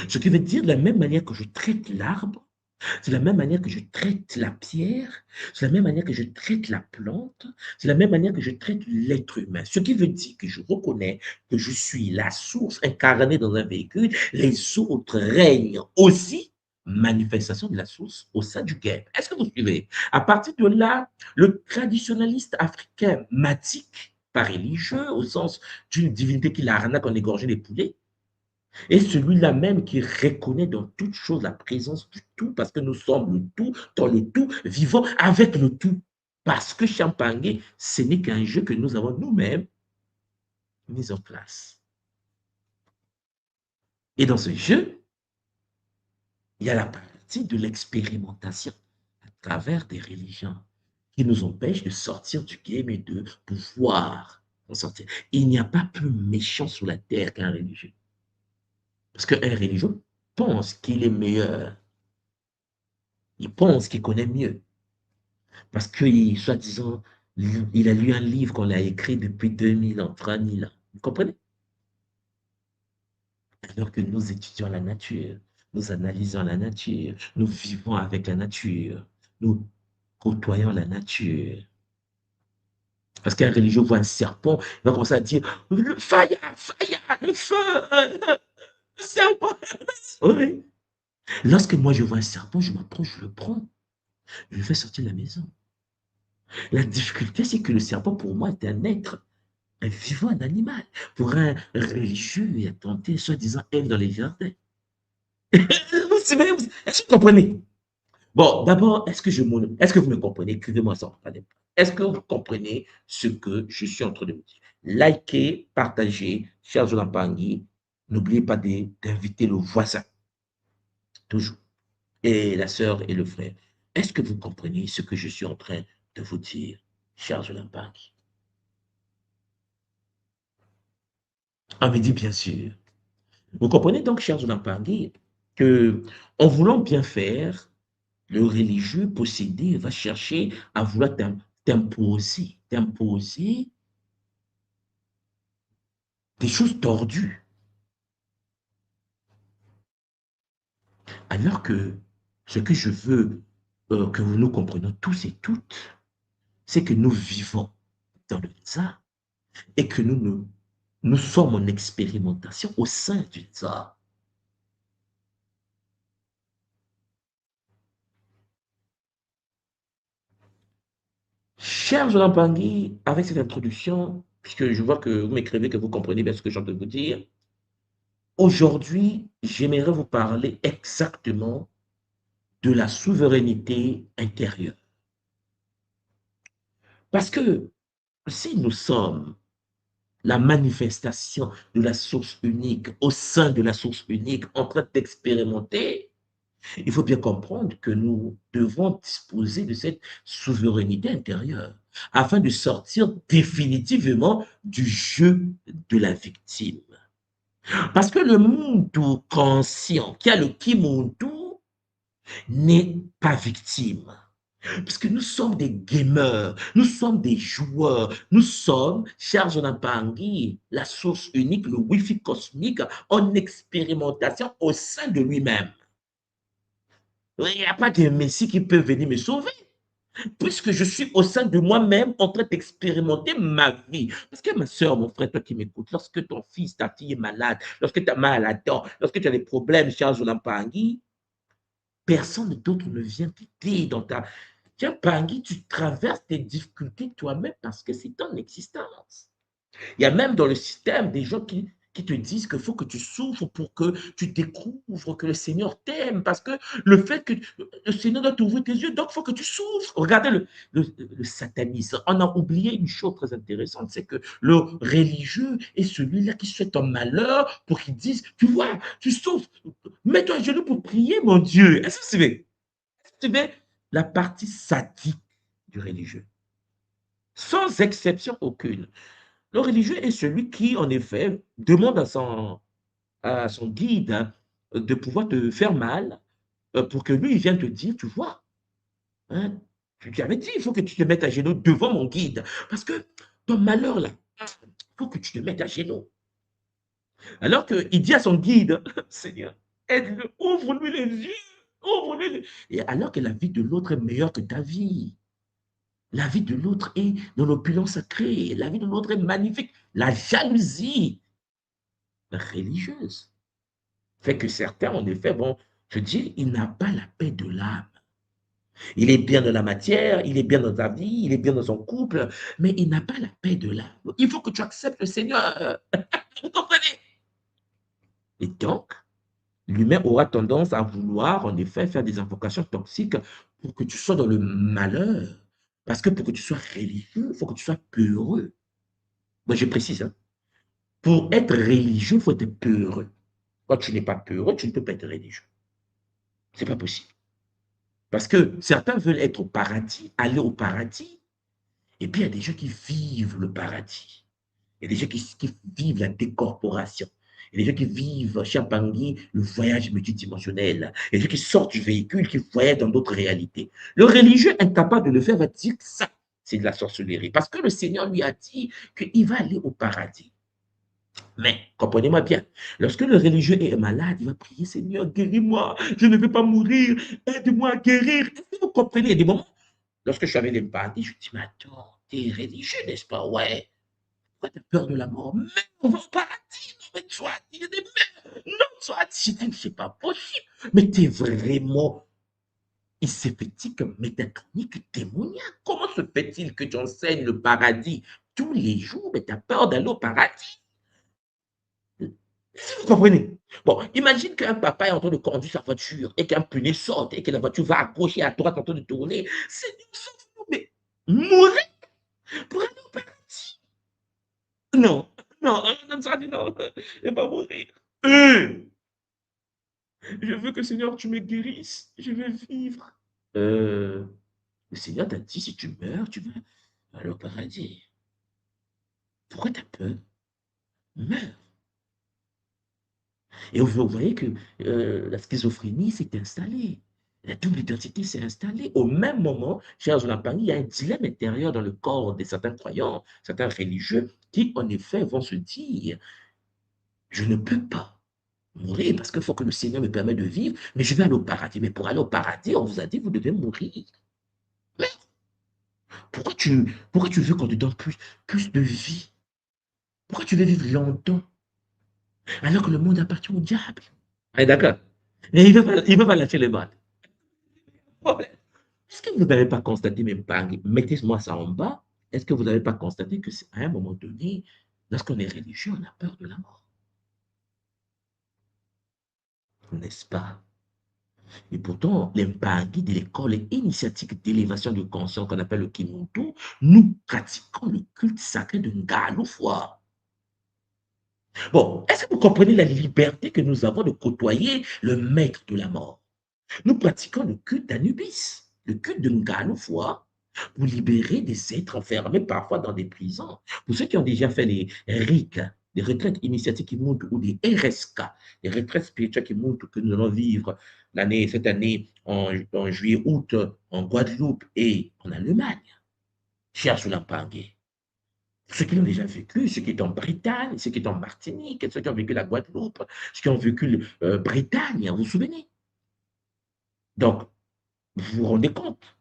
Ce qui veut dire de la même manière que je traite l'arbre, c'est la même manière que je traite la pierre, c'est la même manière que je traite la plante, c'est la même manière que je traite l'être humain. Ce qui veut dire que je reconnais que je suis la source incarnée dans un véhicule, les autres règnent aussi, manifestation de la source au sein du game. Est-ce que vous suivez? À partir de là, le traditionnaliste africain matique, pas religieux, au sens d'une divinité qui l'arnaque en égorgeant les poulets, et celui-là même qui reconnaît dans toute chose la présence du tout, parce que nous sommes le tout, dans le tout, vivons avec le tout. Parce que Champagne, ce n'est qu'un jeu que nous avons nous-mêmes mis en place. Et dans ce jeu, il y a la partie de l'expérimentation à travers des religions qui nous empêchent de sortir du game et de pouvoir en sortir. Il n'y a pas plus méchant sur la terre qu'un religieux. Parce qu'un religieux pense qu'il est meilleur. Il pense qu'il connaît mieux. Parce que, soi-disant, il a lu un livre qu'on a écrit depuis 2000 ans, 3000 ans. Vous comprenez? Alors que nous étudions la nature, nous analysons la nature, nous vivons avec la nature, nous côtoyons la nature. Parce qu'un religieux voit un serpent, il va commencer à dire le fire, fire, le feu, le serpent. Oui. Lorsque moi je vois un serpent, je m'approche, je le prends, je le fais sortir de la maison. La difficulté, c'est que le serpent, pour moi, est un être, un vivant, un animal. Pour un religieux, il a tenté, soi-disant, Ève dans les jardins. Est-ce que vous comprenez? Bon, d'abord, est-ce que vous me comprenez? Écrivez-moi ça. Est-ce que vous comprenez ce que je suis en train de vous dire? Likez, partagez, chers Pangui. N'oubliez pas d'inviter le voisin, toujours. Et la sœur et le frère. Est-ce que vous comprenez ce que je suis en train de vous dire, chers Pangui? On me dit bien sûr. Vous comprenez donc, chers Pangui, que en voulant bien faire, le religieux possédé va chercher à vouloir t'imposer des choses tordues. Alors que ce que je veux que nous comprenions tous et toutes, c'est que nous vivons dans le tsar et que nous sommes en expérimentation au sein du tsar. Cher Jonathan Pangui, avec cette introduction, puisque je vois que vous m'écrivez que vous comprenez bien ce que j'ai envie de vous dire, aujourd'hui, j'aimerais vous parler exactement de la souveraineté intérieure. Parce que si nous sommes la manifestation de la source unique au sein de la source unique en train d'expérimenter, il faut bien comprendre que nous devons disposer de cette souveraineté intérieure afin de sortir définitivement du jeu de la victime. Parce que le monde conscient, qui a le kimuntu, n'est pas victime. Puisque nous sommes des gamers, nous sommes des joueurs, nous sommes, chers Jonathan, la source unique, le Wi-Fi cosmique en expérimentation au sein de lui-même. Il n'y a pas de Messie qui peut venir me sauver, puisque je suis au sein de moi-même en train d'expérimenter ma vie. Parce que ma soeur, mon frère, toi qui m'écoutes, lorsque ton fils, ta fille est malade, lorsque tu as mal à la dent, lorsque tu as des problèmes, Charles Olampangui, personne d'autre ne vient t'aider dans ta... Tiens, Pangui, tu traverses tes difficultés toi-même parce que c'est ton existence. Il y a même dans le système des gens qui te disent qu'il faut que tu souffres pour que tu découvres que le Seigneur t'aime, parce que le fait que le Seigneur doit t'ouvrir tes yeux, donc il faut que tu souffres. Regardez le satanisme. On a oublié une chose très intéressante, c'est que le religieux est celui-là qui souhaite ton malheur pour qu'il dise, tu vois, tu souffres, mets-toi à genoux pour prier, mon Dieu. Est-ce que tu veux la partie sadique du religieux? Sans exception aucune. Le religieux est celui qui, en effet, demande à son guide hein, de pouvoir te faire mal pour que lui, il vienne te dire, tu vois, hein, tu avais dit, il faut que tu te mettes à genoux devant mon guide. Parce que ton malheur, là, il faut que tu te mettes à genoux. Alors qu'il dit à son guide, Seigneur, aide-le, ouvre-lui les yeux, ouvre-lui les... Et alors que la vie de l'autre est meilleure que ta vie. La vie de l'autre est dans l'opulence sacrée. La vie de l'autre est magnifique. La jalousie religieuse fait que certains, en effet, bon, je dis, il n'a pas la paix de l'âme. Il est bien dans la matière, il est bien dans sa vie, il est bien dans son couple, mais il n'a pas la paix de l'âme. Il faut que tu acceptes le Seigneur. Vous comprenez? Et donc, l'humain aura tendance à vouloir, en effet, faire des invocations toxiques pour que tu sois dans le malheur. Parce que pour que tu sois religieux, il faut que tu sois peureux. Moi, je précise, hein. Pour être religieux, il faut être peureux. Quand tu n'es pas peureux, tu ne peux pas être religieux. Ce n'est pas possible. Parce que certains veulent être au paradis, aller au paradis, et puis il y a des gens qui vivent le paradis. Il y a des gens qui vivent la décorporation. Il y a des gens qui vivent, chez Pangui, le voyage multidimensionnel. Il y a des gens qui sortent du véhicule, qui voyagent dans d'autres réalités. Le religieux incapable de le faire va dire que ça, c'est de la sorcellerie. Parce que le Seigneur lui a dit qu'il va aller au paradis. Mais, comprenez-moi bien, lorsque le religieux est malade, il va prier, Seigneur, guéris-moi, je ne veux pas mourir, aide-moi à guérir. Est-ce que vous comprenez? Il y a des moments, lorsque je suis avec les bandits, je dis, mais attends, t'es religieux, n'est-ce pas? Ouais. Pourquoi t'as peur de la mort? Mais on va au paradis, non, mais toi, il y a des mères. Non, toi, c'est pas possible. Mais t'es vraiment hypothétique, métatonique, démoniaque. Comment se fait-il que tu enseignes le paradis tous les jours, mais tu as peur d'aller au paradis? Vous comprenez? Bon, imagine qu'un papa est en train de conduire sa voiture et qu'un pneu saute et que la voiture va à gauche et à droite en train de tourner. Seigneur, sauve-nous, mais mourir pour aller au paradis? Non, non, non, ça dit non, je ne vais pas mourir. Je veux que Seigneur, tu me guérisses, je veux vivre. Euh, le Seigneur t'a dit, si tu meurs, tu vas aller au paradis. Pourquoi t'as peur? Meurs. Et vous voyez que la schizophrénie s'est installée. La double identité s'est installée. Au même moment, chers Jonathan, il y a un dilemme intérieur dans le corps de certains croyants, certains religieux, qui en effet vont se dire, je ne peux pas mourir parce qu'il faut que le Seigneur me permette de vivre, mais je vais aller au paradis. Mais pour aller au paradis, on vous a dit, vous devez mourir. Mais pourquoi tu veux qu'on te donne plus de vie? Pourquoi tu veux vivre longtemps alors que le monde appartient au diable? Ah, d'accord. Mais il veut pas lâcher les balles. Est-ce que vous n'avez pas constaté, même pas, mettez-moi ça en bas, est-ce que vous n'avez pas constaté que à un moment donné, lorsqu'on est religieux, on a peur de la mort, n'est-ce pas? Et pourtant, l'Empangui de l'école initiatique d'élévation de conscience qu'on appelle le Kimuntu, nous pratiquons le culte sacré de Ngaloufwa. Bon, est-ce que vous comprenez la liberté que nous avons de côtoyer le maître de la mort? Nous pratiquons le culte d'Anubis, le culte de Ngaloufwa, pour libérer des êtres enfermés parfois dans des prisons. Pour ceux qui ont déjà fait les RIC, les retraites initiatiques qui montrent, ou des RSK, les retraites spirituelles qui montrent que nous allons vivre cette année en juillet, août, en Guadeloupe et en Allemagne, cher sous l'Empangé. Ceux qui l'ont déjà vécu, ceux qui sont en Bretagne, ceux qui sont en Martinique, ceux qui ont vécu la Guadeloupe, ceux qui ont vécu Bretagne, vous vous souvenez? Donc, vous vous rendez compte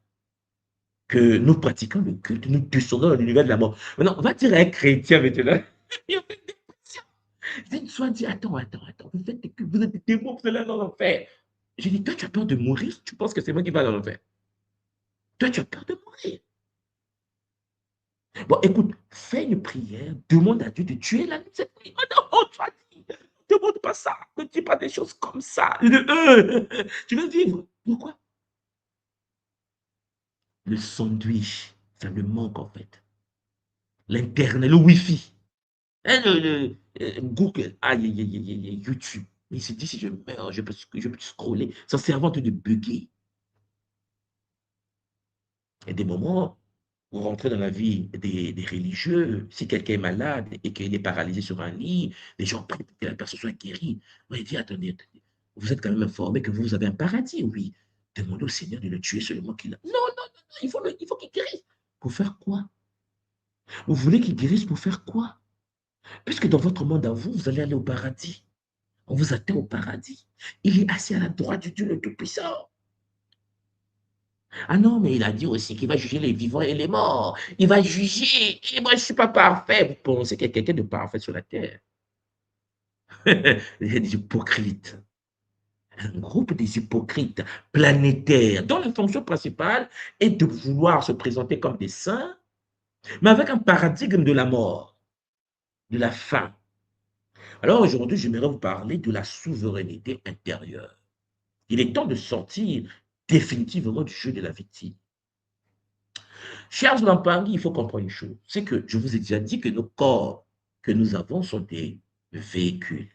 que nous pratiquons le culte, nous descendons dans l'univers de la mort. Maintenant, on va dire à un chrétien maintenant, il a fait des questions. Une soit dit, attends, vous faites des cultes, vous êtes des démons, vous allez dans l'enfer. J'ai dit, toi, tu as peur de mourir, tu penses que c'est moi qui vais dans l'enfer. Toi, tu as peur de mourir. Bon, écoute, fais une prière, demande à Dieu de tuer la nuit cette nuit. Oh non, tu as dit, ne demande pas ça, ne dis pas des choses comme ça. Tu veux vivre. Pourquoi? Le sandwich, ça me manque en fait. L'internet, le Wi-Fi. Hein, Google, YouTube. Il se dit, si je meurs, je peux scroller sans servant de bugger. Il y a des moments, vous rentrez dans la vie des religieux, si quelqu'un est malade et qu'il est paralysé sur un lit, les gens prient pour que la personne soit guérie. Moi, il dit, attendez, vous êtes quand même informé que vous avez un paradis, oui. Demandez au Seigneur de le tuer seulement qu'il a. Non, il faut qu'il guérisse. Pour faire quoi? Vous voulez qu'il guérisse pour faire quoi? Puisque dans votre monde à vous, vous allez aller au paradis. On vous attend au paradis. Il est assis à la droite du Dieu le Tout-Puissant. Ah non, mais il a dit aussi qu'il va juger les vivants et les morts. Il va juger. Et moi, je ne suis pas parfait. Vous pensez qu'il y a quelqu'un de parfait sur la terre? Il y a des hypocrites. Un groupe des hypocrites planétaires dont la fonction principale est de vouloir se présenter comme des saints, mais avec un paradigme de la mort, de la faim. Alors aujourd'hui, j'aimerais vous parler de la souveraineté intérieure. Il est temps de sortir définitivement du jeu de la victime. Chers Lampangui, il faut comprendre une chose, c'est que je vous ai déjà dit que nos corps que nous avons sont des véhicules.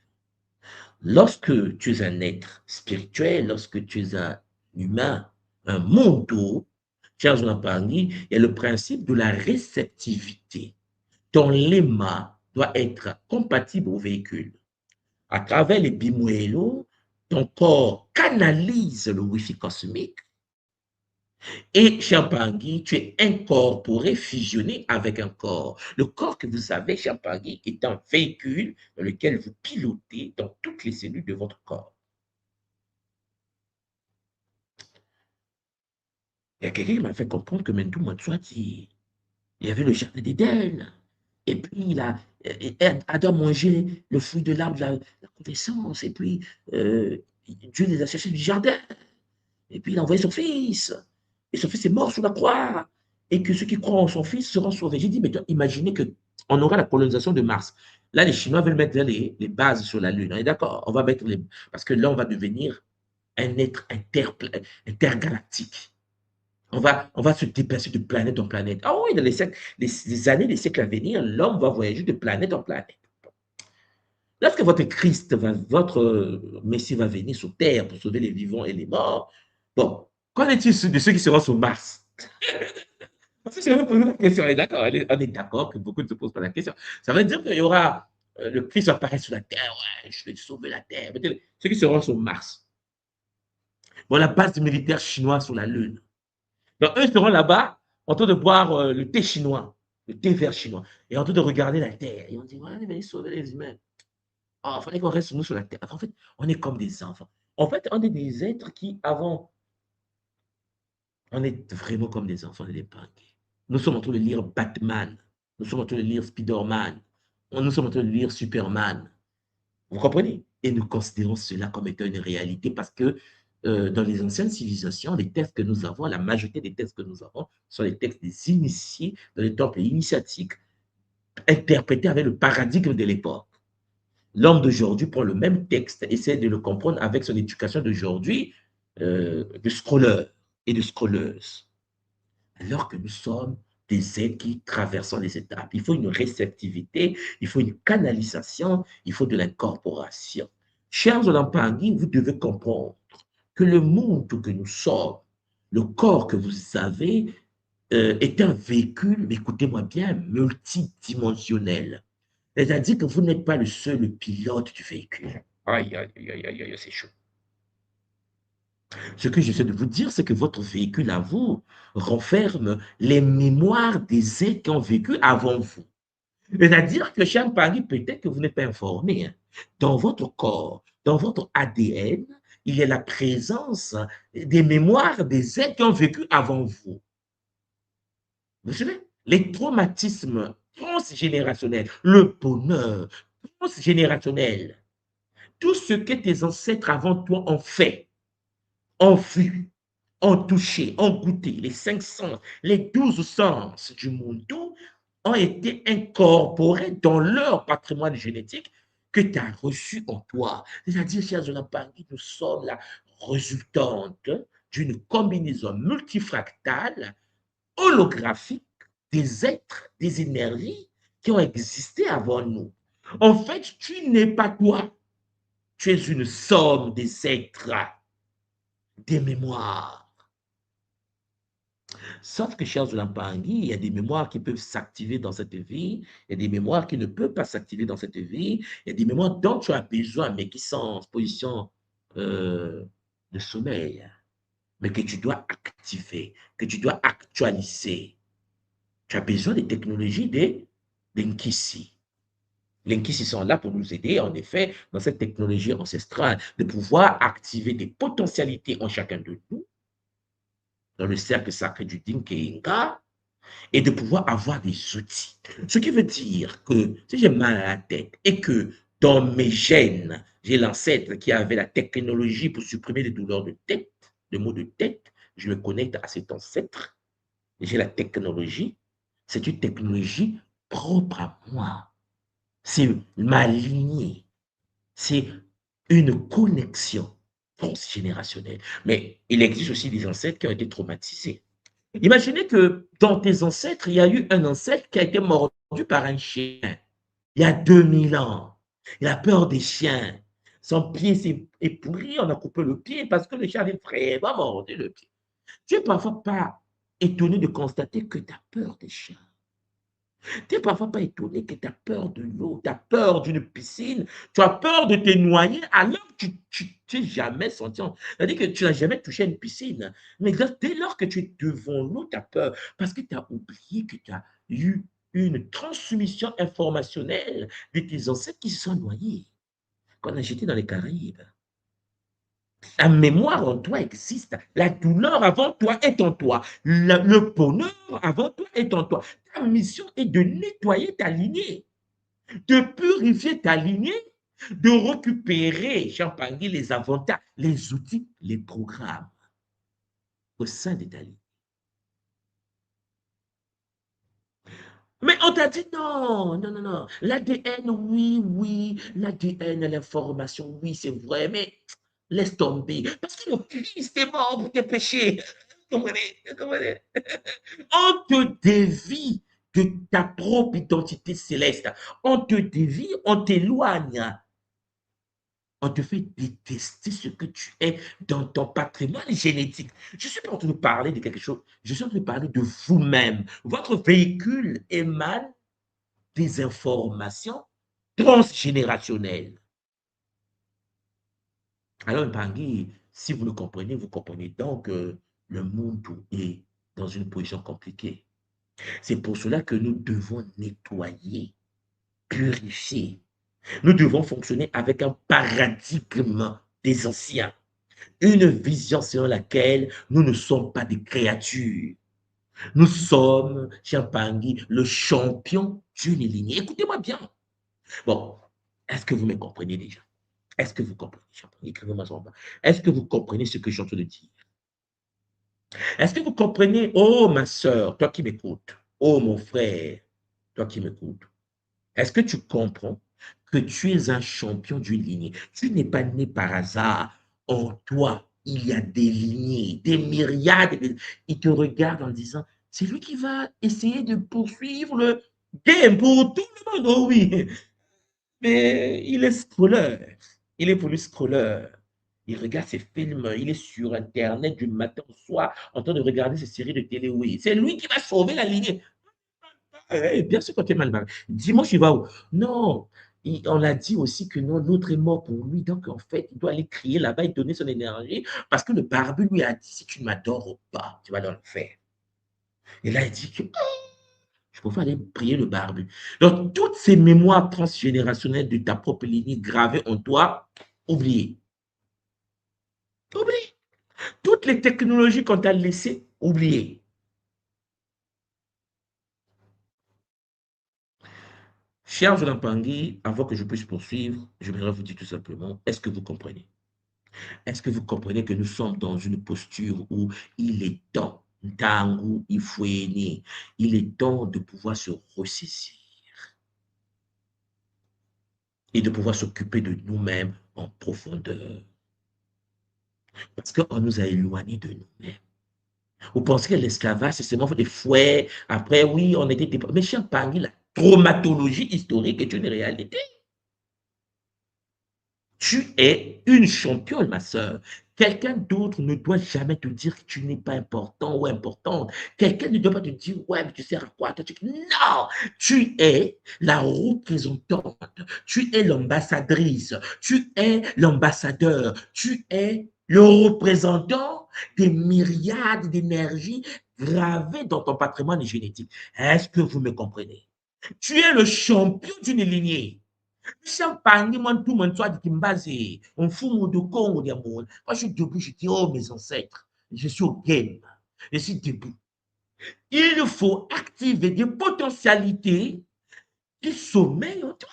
Lorsque tu es un être spirituel, lorsque tu es un humain, un mondo, chers Lampangui, il y a le principe de la réceptivité. Ton lema doit être compatible au véhicule. À travers les bimuelo, ton corps canalise le wifi cosmique et Champagny, tu es incorporé, fusionné avec un corps. Le corps que vous avez, Champagny, est un véhicule dans lequel vous pilotez dans toutes les cellules de votre corps. Il y a quelqu'un qui m'a fait comprendre que Mendou Matswati, il y avait le jardin d'Éden. Et puis, Adam mangeait le fruit de l'arbre de la connaissance. Et puis, Dieu les a cherchés du jardin. Et puis, il a envoyé son fils. Et son fils est mort sur la croix. Et que ceux qui croient en son fils seront sauvés. J'ai dit, mais imaginez qu'on aura la colonisation de Mars. Là, les Chinois veulent mettre les bases sur la Lune. On est d'accord? On va mettre les. Parce que là, on va devenir un être intergalactique. On va se déplacer de planète en planète. Ah oui, dans les années, les siècles à venir, l'homme va voyager de planète en planète. Lorsque votre Christ, votre Messie va venir sur Terre pour sauver les vivants et les morts, bon, qu'en est-il de ceux qui seront sur Mars? Parce que je vais poser la question, on est d'accord, que beaucoup ne se posent pas la question. Ça veut dire qu'il y aura, le Christ va apparaître sur la Terre, ouais, je vais sauver la Terre. Ceux qui seront sur Mars. Bon, la base militaire chinoise sur la Lune. Donc, eux seront là-bas en train de boire le thé chinois, le thé vert chinois, et en train de regarder la Terre. Et on dit, voilà, venez sauver les humains. Oh, il fallait qu'on reste nous sur la Terre. En fait, on est comme des enfants. En fait, on est des êtres qui, avant, on est vraiment comme des enfants de l'époque. Nous sommes en train de lire Batman. Nous sommes en train de lire Spider-Man. Nous sommes en train de lire Superman. Vous comprenez? Et nous considérons cela comme étant une réalité parce que dans les anciennes civilisations, les textes que nous avons, la majorité des textes que nous avons sont les textes des initiés dans les temples initiatiques, interprétés avec le paradigme de l'époque. L'homme d'aujourd'hui prend le même texte, essaie de le comprendre avec son éducation d'aujourd'hui, de scrolleur et de scrolleuse. Alors que nous sommes des êtres qui traversent les étapes. Il faut une réceptivité, il faut une canalisation, il faut de l'incorporation. Chers Olampangui, vous devez comprendre que le monde que nous sommes, le corps que vous avez, est un véhicule, mais écoutez-moi bien, multidimensionnel. C'est-à-dire que vous n'êtes pas le seul pilote du véhicule. Aïe, aïe, aïe, aïe, aïe, c'est chaud. Ce que j'essaie de vous dire, c'est que votre véhicule à vous renferme les mémoires des êtres qui ont vécu avant vous. C'est-à-dire que chaque Paris, peut-être que vous n'êtes pas informé, hein. Dans votre corps, dans votre ADN, il y a la présence des mémoires des êtres qui ont vécu avant vous. Vous savez, les traumatismes transgénérationnels, le bonheur transgénérationnel, tout ce que tes ancêtres avant toi ont fait, ont vu, ont touché, ont goûté, les 5 sens, les 12 sens du monde ont été incorporés dans leur patrimoine génétique que tu as reçu en toi. C'est-à-dire, chers Olampangui, nous sommes la résultante d'une combinaison multifractale, holographique, des êtres, des énergies qui ont existé avant nous. En fait, tu n'es pas toi. Tu es une somme des êtres, des mémoires. Sauf que, chers Olampangui, il y a des mémoires qui peuvent s'activer dans cette vie, il y a des mémoires qui ne peuvent pas s'activer dans cette vie, il y a des mémoires dont tu as besoin, mais qui sont en position de sommeil, mais que tu dois activer, que tu dois actualiser. Tu as besoin des technologies des Nkisi. Les Nkisi sont là pour nous aider, en effet, dans cette technologie ancestrale, de pouvoir activer des potentialités en chacun de nous, dans le cercle sacré du Dinka, et de pouvoir avoir des outils. Ce qui veut dire que si j'ai mal à la tête et que dans mes gènes, j'ai l'ancêtre qui avait la technologie pour supprimer les douleurs de tête, les maux de tête, je me connecte à cet ancêtre, j'ai la technologie, c'est une technologie propre à moi. C'est ma lignée, c'est une connexion transgénérationnelle. Mais il existe aussi des ancêtres qui ont été traumatisés. Imaginez que dans tes ancêtres, il y a eu un ancêtre qui a été mordu par un chien il y a 2000 ans. Il a peur des chiens. Son pied est pourri, on a coupé le pied parce que le chien avait vraiment mordu le pied. Tu n'es parfois pas étonné de constater que tu as peur des chiens. Tu n'es parfois pas étonné que tu as peur de l'eau, tu as peur d'une piscine, tu as peur de te noyer alors que tu n'es jamais senti. C'est-à-dire que tu n'as jamais touché à une piscine. Mais dès lors que tu es devant l'eau, tu as peur parce que tu as oublié que tu as eu une transmission informationnelle de tes ancêtres qui se sont noyés quand on a jeté dans les Caraïbes. La mémoire en toi existe. La douleur avant toi est en toi. Le bonheur avant toi est en toi. Ta mission est de nettoyer ta lignée, de purifier ta lignée, de récupérer, Champagny, les avantages, les outils, les programmes au sein de ta lignée. Mais on t'a dit non, non, non, non. L'ADN, oui, oui. L'ADN, l'information, oui, c'est vrai, mais laisse tomber. Parce que le Christ est mort pour tes péchés. Comprenez, comprenez. On te dévie de ta propre identité céleste. On te dévie, on t'éloigne. On te fait détester ce que tu es dans ton patrimoine génétique. Je suis pas en train de parler de quelque chose, je suis en train de parler de vous-même. Votre véhicule émane des informations transgénérationnelles. Alors, Mpangui, si vous le comprenez, vous comprenez donc que le monde est dans une position compliquée. C'est pour cela que nous devons nettoyer, purifier. Nous devons fonctionner avec un paradigme des anciens, une vision selon laquelle nous ne sommes pas des créatures. Nous sommes, Champangui, le champion d'une lignée. Écoutez-moi bien. Bon, est-ce que vous me comprenez déjà? Est-ce que vous comprenez, Champangui? Écrivez-moi ça en bas. Est-ce que vous comprenez ce que je suis en train de dire? Est-ce que vous comprenez, oh ma soeur, toi qui m'écoutes, oh mon frère, toi qui m'écoutes, est-ce que tu comprends que tu es un champion d'une lignée? Tu n'es pas né par hasard. En toi, il y a des lignées, des myriades. Ils te regardent en disant, c'est lui qui va essayer de poursuivre le game pour tout le monde. Oh oui, mais il est scroller. Il est pour lui scroller. Il regarde ses films, il est sur Internet du matin au soir en train de regarder ses séries de télé. Oui, c'est lui qui va sauver la lignée. Bien sûr, quand tu es mal barré. Dis-moi, tu vas où? Non, on a dit aussi que non, l'autre est mort pour lui. Donc, en fait, il doit aller crier là-bas et donner son énergie parce que le barbu lui a dit si tu ne m'adores pas, tu vas dans l'enfer. Et là, il dit que je préfère aller prier le barbu. Donc, toutes ces mémoires transgénérationnelles de ta propre lignée gravées en toi, oubliez. Oubliez. Toutes les technologies qu'on t'a laissées, oubliez. Cher Jonathan Pangui, avant que je puisse poursuivre, je voudrais vous dire tout simplement, est-ce que vous comprenez? Est-ce que vous comprenez que nous sommes dans une posture où il est temps, Ntangu Ifouéni, il est temps de pouvoir se ressaisir et de pouvoir s'occuper de nous-mêmes en profondeur. Parce qu'on nous a éloignés de nous-mêmes. Vous pensez que l'esclavage, c'est seulement des fouets. Après, oui, on était... Mais cher Pangui, la traumatologie historique est une réalité. Tu es une championne, ma sœur. Quelqu'un d'autre ne doit jamais te dire que tu n'es pas important ou importante. Quelqu'un ne doit pas te dire, ouais, mais tu sers à quoi? Non, tu es la représentante, tu es l'ambassadrice, tu es l'ambassadeur, tu es le représentant des myriades d'énergie gravées dans ton patrimoine génétique. Est-ce que vous me comprenez? Tu es le champion d'une lignée. Champagne, moi, tout le monde soit dit Kimbazi, on fout mon de Congo, moi, je suis debout, je dis, oh, mes ancêtres, je suis au game, je suis debout. Il faut activer des potentialités qui sommeillent en toi.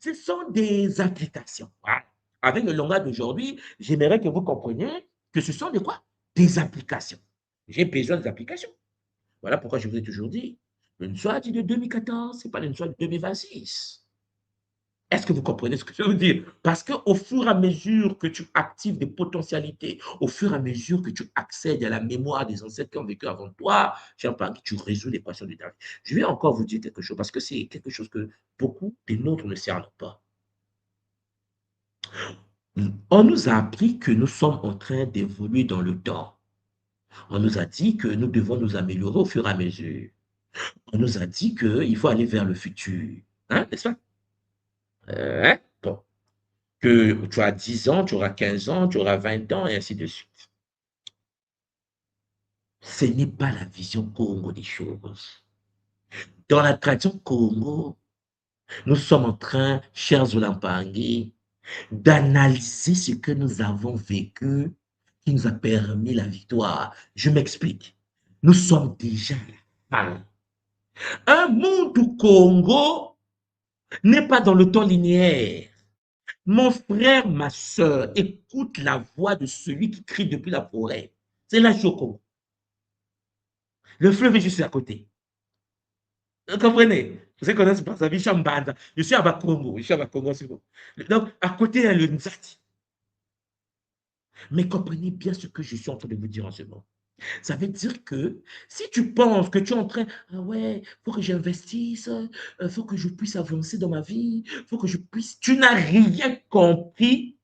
Ce sont des applications. Voilà. Avec le langage d'aujourd'hui, j'aimerais que vous compreniez que ce sont des quoi? Des applications. J'ai besoin des applications. Voilà pourquoi je vous ai toujours dit, le Nswati de 2014, ce n'est pas le Nswati de 2026. Est-ce que vous comprenez ce que je veux dire? Parce qu'au fur et à mesure que tu actives des potentialités, au fur et à mesure que tu accèdes à la mémoire des ancêtres qui ont vécu avant toi, tu résous les passions de ta vie. Je vais encore vous dire quelque chose, parce que c'est quelque chose que beaucoup des nôtres ne cernent pas. On nous a appris que nous sommes en train d'évoluer dans le temps. On nous a dit que nous devons nous améliorer au fur et à mesure. On nous a dit qu'il faut aller vers le futur. Hein, n'est-ce pas? Bon. Que tu as 10 ans, tu auras 15 ans, tu auras 20 ans, et ainsi de suite. Ce n'est pas la vision Congo des choses. Dans la tradition Congo, nous sommes en train, chers Olampangui, d'analyser ce que nous avons vécu qui nous a permis la victoire. Je m'explique. Nous sommes déjà là. Un monde du Congo n'est pas dans le temps linéaire. Mon frère, ma soeur, écoute la voix de celui qui crie depuis la forêt. C'est la Congo. Le fleuve est juste à côté. Vous comprenez? Vous connaissez par sa vie, Chambanda. Je suis à Bakongo. Je suis à Bakongo. Donc, à côté, il y a le Nzati. Mais comprenez bien ce que je suis en train de vous dire en ce moment. Ça veut dire que si tu penses que tu es en train, ah ouais, il faut que j'investisse, il faut que je puisse avancer dans ma vie, il faut que je puisse. Tu n'as rien compris.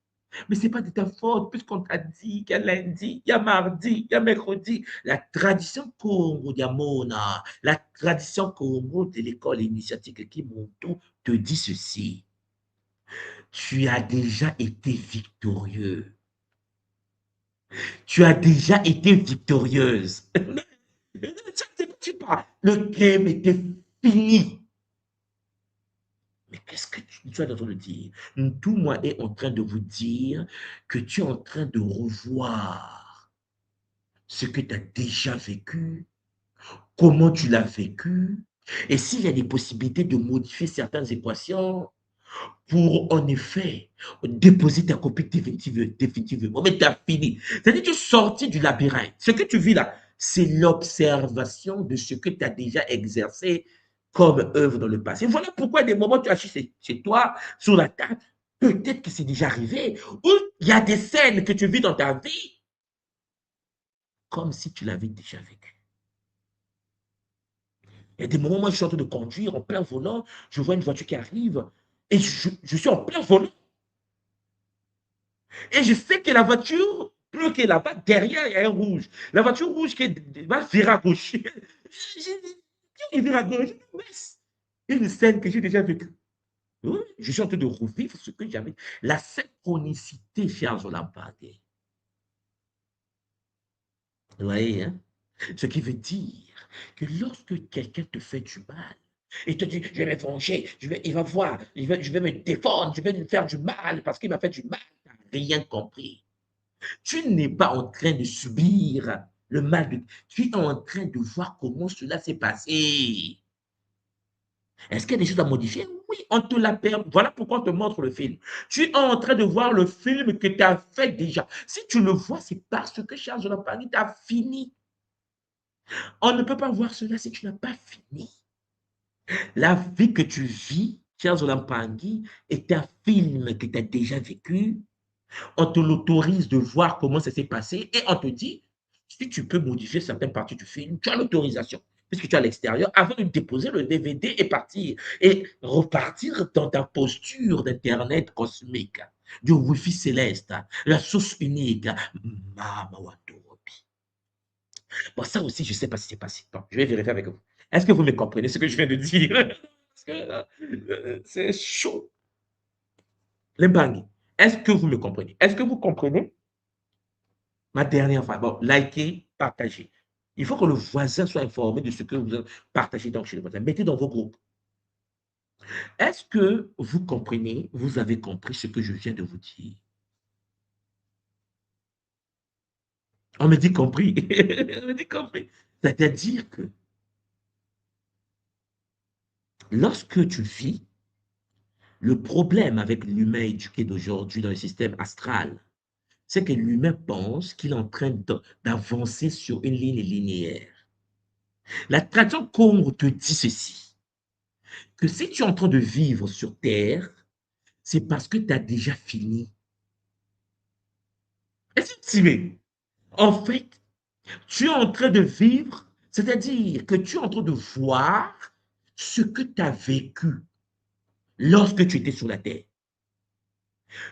Mais ce n'est pas de ta faute, puisqu'on t'a dit qu'il y a lundi, il y a mardi, il y a mercredi. La tradition Congo Diamona, la tradition Congo de l'école initiatique Kimonto te dit ceci. Tu as déjà été victorieux. Tu as déjà été victorieuse. Le game était fini. Mais qu'est-ce que tu es en train de dire? Tout moi est en train de vous dire que tu es en train de revoir ce que tu as déjà vécu, comment tu l'as vécu, et s'il y a des possibilités de modifier certaines équations pour, en effet, déposer ta copie définitivement. Mais tu as fini. C'est-à-dire que tu es sorti du labyrinthe. Ce que tu vis là, c'est l'observation de ce que tu as déjà exercé comme œuvre dans le passé. Voilà pourquoi des moments tu as chez toi, sur la table, peut-être que c'est déjà arrivé, ou il y a des scènes que tu vis dans ta vie comme si tu l'avais déjà vécu. Il y a des moments où moi, je suis en train de conduire en plein volant, je vois une voiture qui arrive et je suis en plein volant. Et je sais que la voiture bleue qui est là-bas, derrière, il y a un rouge. La voiture rouge qui va virer à gauche. Il vire à gauche, je baisse. Une scène que j'ai déjà vécue. Oui, je suis en train de revivre ce que j'avais. La synchronicité, cher Zolampade. Vous voyez, hein? Ce qui veut dire que lorsque quelqu'un te fait du mal, il te dit, je vais me venger, il va voir, je vais me défendre, je vais lui faire du mal parce qu'il m'a fait du mal. Tu n'as rien compris. Tu n'es pas en train de subir le mal. Tu es en train de voir comment cela s'est passé. Est-ce qu'il y a des choses à modifier? Oui, on te l'a permis. Voilà pourquoi on te montre le film. Tu es en train de voir le film que tu as fait déjà. Si tu le vois, c'est parce que Charles de la Paris t'a fini. On ne peut pas voir cela si tu n'as pas fini. La vie que tu vis, Charles Olampangui, est un film que tu as déjà vécu. On te l'autorise de voir comment ça s'est passé et on te dit, si tu peux modifier certaines parties du film, tu as l'autorisation, puisque tu es à l'extérieur, avant de déposer le DVD et partir, et repartir dans ta posture d'Internet cosmique, du Wi-Fi céleste, la source unique. Mama Watobi. Bon, ça aussi, je ne sais pas si c'est passé. Bon, je vais vérifier avec vous. Est-ce que vous me comprenez ce que je viens de dire? Parce que c'est chaud. Les bangs, est-ce que vous me comprenez? Est-ce que vous comprenez ma dernière fois? Bon, likez, partagez. Il faut que le voisin soit informé de ce que vous partagez donc chez le voisin. Mettez dans vos groupes. Est-ce que vous comprenez, vous avez compris ce que je viens de vous dire? On me dit compris. On me dit compris. C'est-à-dire que lorsque tu vis, le problème avec l'humain éduqué d'aujourd'hui dans le système astral, c'est que l'humain pense qu'il est en train d'avancer sur une ligne linéaire. La tradition Congo te dit ceci, que si tu es en train de vivre sur Terre, c'est parce que tu as déjà fini. Est-ce que tu veux? En fait, tu es en train de vivre, c'est-à-dire que tu es en train de voir ce que tu as vécu lorsque tu étais sur la Terre.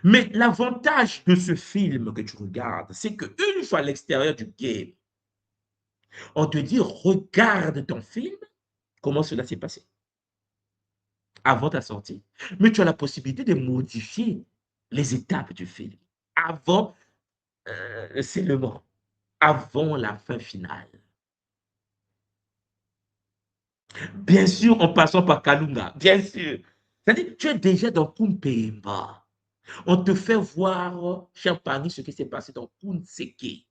Mais l'avantage de ce film que tu regardes, c'est qu'une fois à l'extérieur du game, on te dit, regarde ton film, comment cela s'est passé avant ta sortie. Mais tu as la possibilité de modifier les étapes du film avant le scèlement, avant la fin finale. Bien sûr, en passant par Kalunga, bien sûr. C'est-à-dire, tu es déjà dans Kumpemba. On te fait voir, cher Paris, ce qui s'est passé dans Kunseke.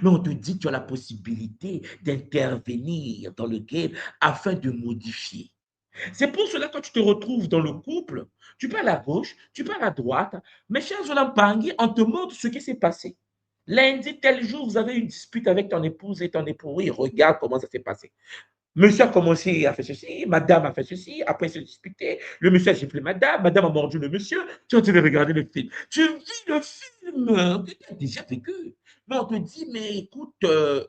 Mais on te dit que tu as la possibilité d'intervenir dans le game afin de modifier. C'est pour cela que quand tu te retrouves dans le couple, tu pars à gauche, tu pars à droite, mais cher Zolampangi, on te montre ce qui s'est passé. Lundi, tel jour, vous avez une dispute avec ton épouse et ton époux. Oui, regarde comment ça s'est passé. Monsieur a commencé à faire ceci, madame a fait ceci, après il s'est disputé, le monsieur a giflé madame, madame a mordu le monsieur, tu es en train de regarder le film. Tu vis le film que tu as déjà vécu. Mais on te dit, mais écoute,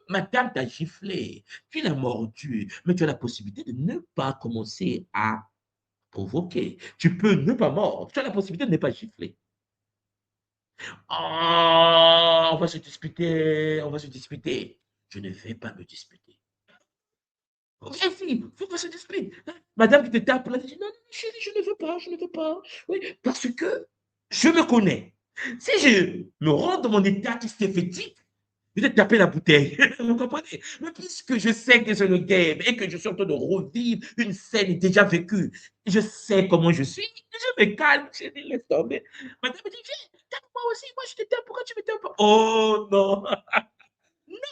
madame t'a giflé, tu l'as mordu, mais tu as la possibilité de ne pas commencer à provoquer. Tu peux ne pas mordre, tu as la possibilité de ne pas gifler. Oh, on va se disputer, on va se disputer. Je ne vais pas me disputer. Viens, fille, faut pas se disputer. Madame qui te tape là, dit non, non, chérie, je ne veux pas, je ne veux pas. Oui, parce que je me connais. Si je me rends dans mon état hystéphétique, je vais taper la bouteille. Vous comprenez? Mais puisque je sais que c'est le game et que je suis en train de revivre une scène déjà vécue, je sais comment je suis, je me calme, je dis laisse tomber. Madame me dit, viens, tape-moi aussi, moi je te tape, pourquoi tu me tapes pas? Oh non,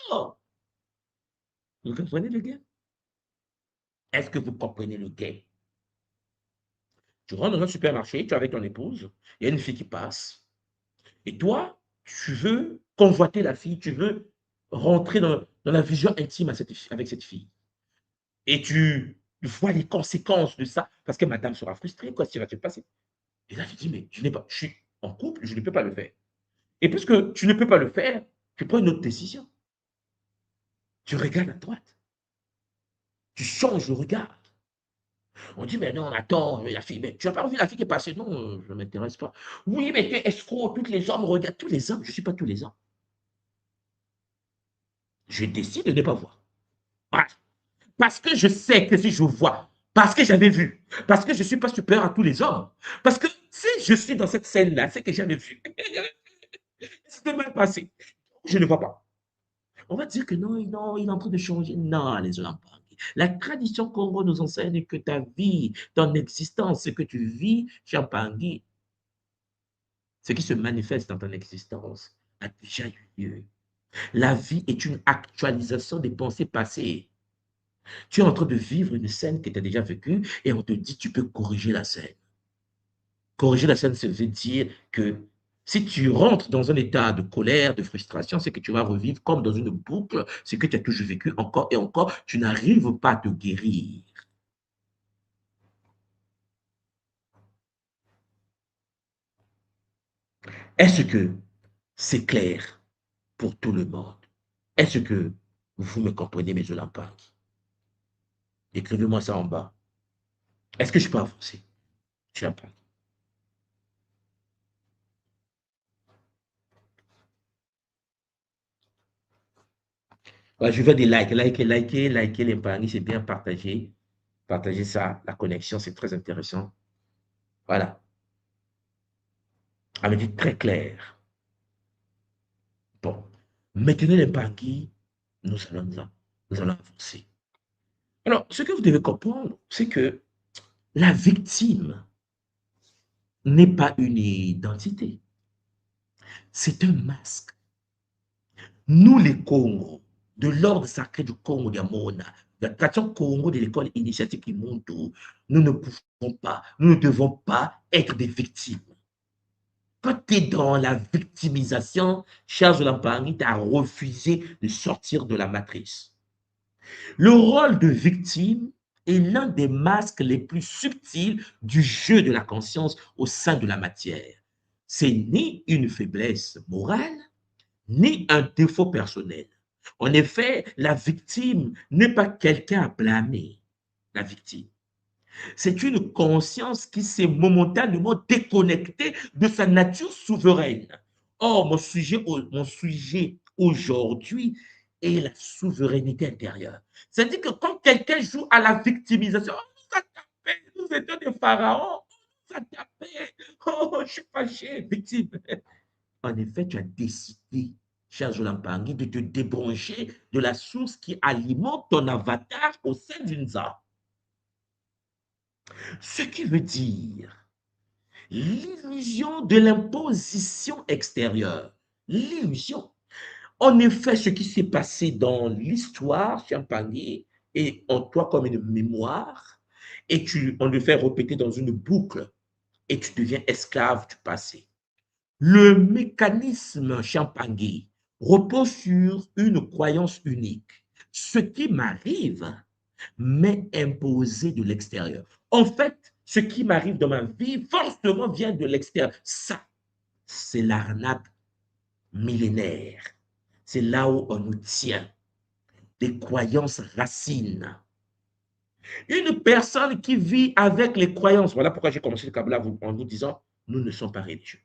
non. Vous comprenez le game? Est-ce que vous comprenez le game? Tu rentres dans un supermarché, tu es avec ton épouse, il y a une fille qui passe, et toi, tu veux convoiter la fille, tu veux rentrer dans la vision intime avec cette fille. Et tu vois les conséquences de ça, parce que madame sera frustrée, quoi, ce qui va se passer. Et là, tu dis, mais je suis en couple, je ne peux pas le faire. Et puisque tu ne peux pas le faire, tu prends une autre décision. Tu regardes à droite, Tu changes le regard. On dit, mais non, attends, la fille, mais tu n'as pas vu la fille qui est passée? Non, je ne m'intéresse pas. Oui, mais tu es escroc, tous les hommes regardent, tous les hommes, je ne suis pas tous les hommes. Je décide de ne pas voir. Voilà. Parce que je sais que si je vois, parce que j'avais vu, parce que je ne suis pas supérieur à tous les hommes, parce que si je suis dans cette scène-là, c'est que j'avais vu. C'était mal passé. Je ne vois pas. On va dire que non, non, il est en train de changer. Non, les hommes. La tradition Congo nous enseigne que ta vie, ton existence, ce que tu vis, Champangui, ce qui se manifeste dans ton existence a déjà eu lieu. La vie est une actualisation des pensées passées. Tu es en train de vivre une scène que tu as déjà vécue et on te dit tu peux corriger la scène. Corriger la scène, ça veut dire que si tu rentres dans un état de colère, de frustration, c'est que tu vas revivre comme dans une boucle ce que tu as toujours vécu encore et encore. Tu n'arrives pas à te guérir. Est-ce que c'est clair pour tout le monde? Est-ce que vous me comprenez, mes Olympiques? Écrivez-moi ça en bas. Est-ce que je peux avancer? Je n'ai pas. Ouais, je veux des likes, likez les paris, c'est bien partagé. Partagez ça, la connexion, c'est très intéressant. Voilà. Elle me dit très clair. Bon. Maintenant, les paris, nous allons avancer. Alors, ce que vous devez comprendre, c'est que la victime n'est pas une identité. C'est un masque. Nous, les Congos, de l'ordre sacré du Congo de Mona, de la tradition Congo de l'école initiatique Kimuntu, nous ne pouvons pas, nous ne devons pas être des victimes. Quand tu es dans la victimisation, Charles Lampagny t'a refusé de sortir de la matrice. Le rôle de victime est l'un des masques les plus subtils du jeu de la conscience au sein de la matière. C'est ni une faiblesse morale, ni un défaut personnel. En effet, la victime n'est pas quelqu'un à blâmer, la victime. C'est une conscience qui s'est momentanément déconnectée de sa nature souveraine. Or, mon sujet aujourd'hui est la souveraineté intérieure. C'est-à-dire que quand quelqu'un joue à la victimisation, oh, nous a tapé, nous étions des pharaons, nous a tapé, oh, je suis fâché, victime. En effet, tu as décidé, cher Jolampangui, de te débrancher de la source qui alimente ton avatar au sein d'une zone. Ce qui veut dire l'illusion de l'imposition extérieure. L'illusion. En effet, ce qui s'est passé dans l'histoire, Champagné, est en toi comme une mémoire, et on le fait répéter dans une boucle, et tu deviens esclave du passé. Le mécanisme Champagné repose sur une croyance unique. Ce qui m'arrive m'est imposé de l'extérieur. En fait, ce qui m'arrive dans ma vie, forcément, vient de l'extérieur. Ça, c'est l'arnaque millénaire. C'est là où on nous tient. Des croyances racines. Une personne qui vit avec les croyances, voilà pourquoi j'ai commencé le Kabbalah en vous disant, nous ne sommes pas religieux.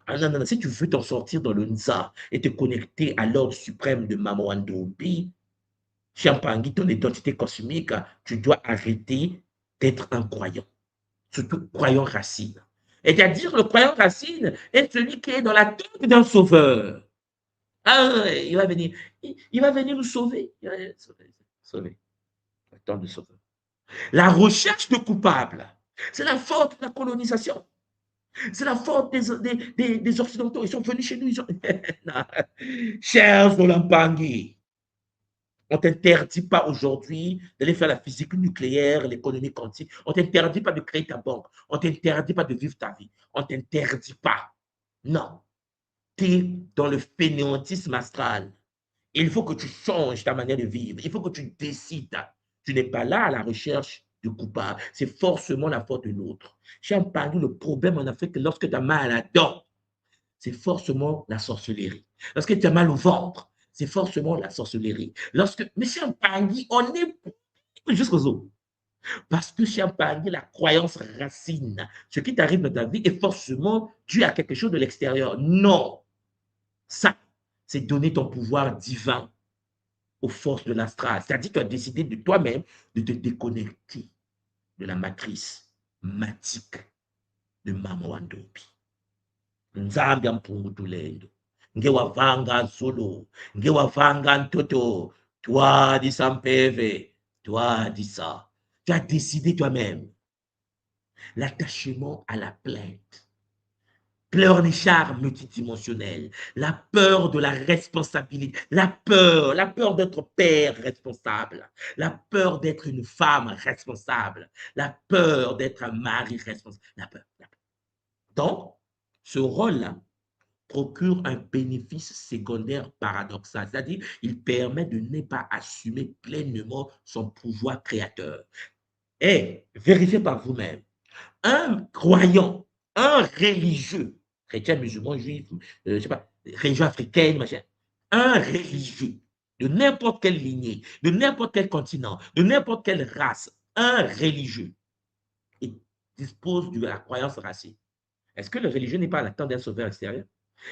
Ah non, non, non, si tu veux t'en sortir dans le Nza et te connecter à l'ordre suprême de Mamouandoubi, Champangui, ton identité cosmique, tu dois arrêter d'être un croyant, surtout croyant racine. C'est-à-dire, le croyant racine est celui qui est dans l'attente d'un sauveur. Ah, il va venir. Il va venir nous sauver. Il va venir sauver. Sauver. Attends de sauveur. La recherche de coupables, c'est la faute de la colonisation. C'est la faute des Occidentaux. Ils sont venus chez nous. Ils ont... Chers Olampangui, on ne t'interdit pas aujourd'hui d'aller faire la physique nucléaire, l'économie quantique. On ne t'interdit pas de créer ta banque. On ne t'interdit pas de vivre ta vie. On ne t'interdit pas. Non. Tu es dans le fainéantisme astral. Il faut que tu changes ta manière de vivre. Il faut que tu décides. Tu n'es pas là à la recherche du coupable. C'est forcément la faute de l'autre. Champagne, le problème en Afrique, lorsque tu as mal à la dent, c'est forcément la sorcellerie. Lorsque tu as mal au ventre, c'est forcément la sorcellerie. Mais Champagne, on est jusqu'aux os. Parce que chez Champagne, la croyance racine. Ce qui t'arrive dans ta vie est forcément dû à quelque chose de l'extérieur. Non. Ça, c'est donner ton pouvoir divin aux forces de l'astral. C'est-à-dire que tu as décidé de toi-même de te déconnecter de la matrice matique de Mama Wandopi. Nzambi ampungutulendo. Nge wavanga solo. Nge wavanga ntoto. Toi, dit Sampeve. Toi, dit ça. Tu as décidé toi-même l'attachement à la plainte, pleurnichard multidimensionnel, la peur de la responsabilité, la peur d'être père responsable, la peur d'être une femme responsable, la peur d'être un mari responsable, la peur. Donc, ce rôle-là procure un bénéfice secondaire paradoxal, c'est-à-dire il permet de ne pas assumer pleinement son pouvoir créateur. Et vérifiez par vous-même, un croyant, un religieux, chrétien, musulman, juif, je sais pas, religion africaine, machin, un religieux de n'importe quelle lignée, de n'importe quel continent, de n'importe quelle race, un religieux, il dispose de la croyance racine. Est-ce que le religieux n'est pas à l'attente d'un sauveur extérieur?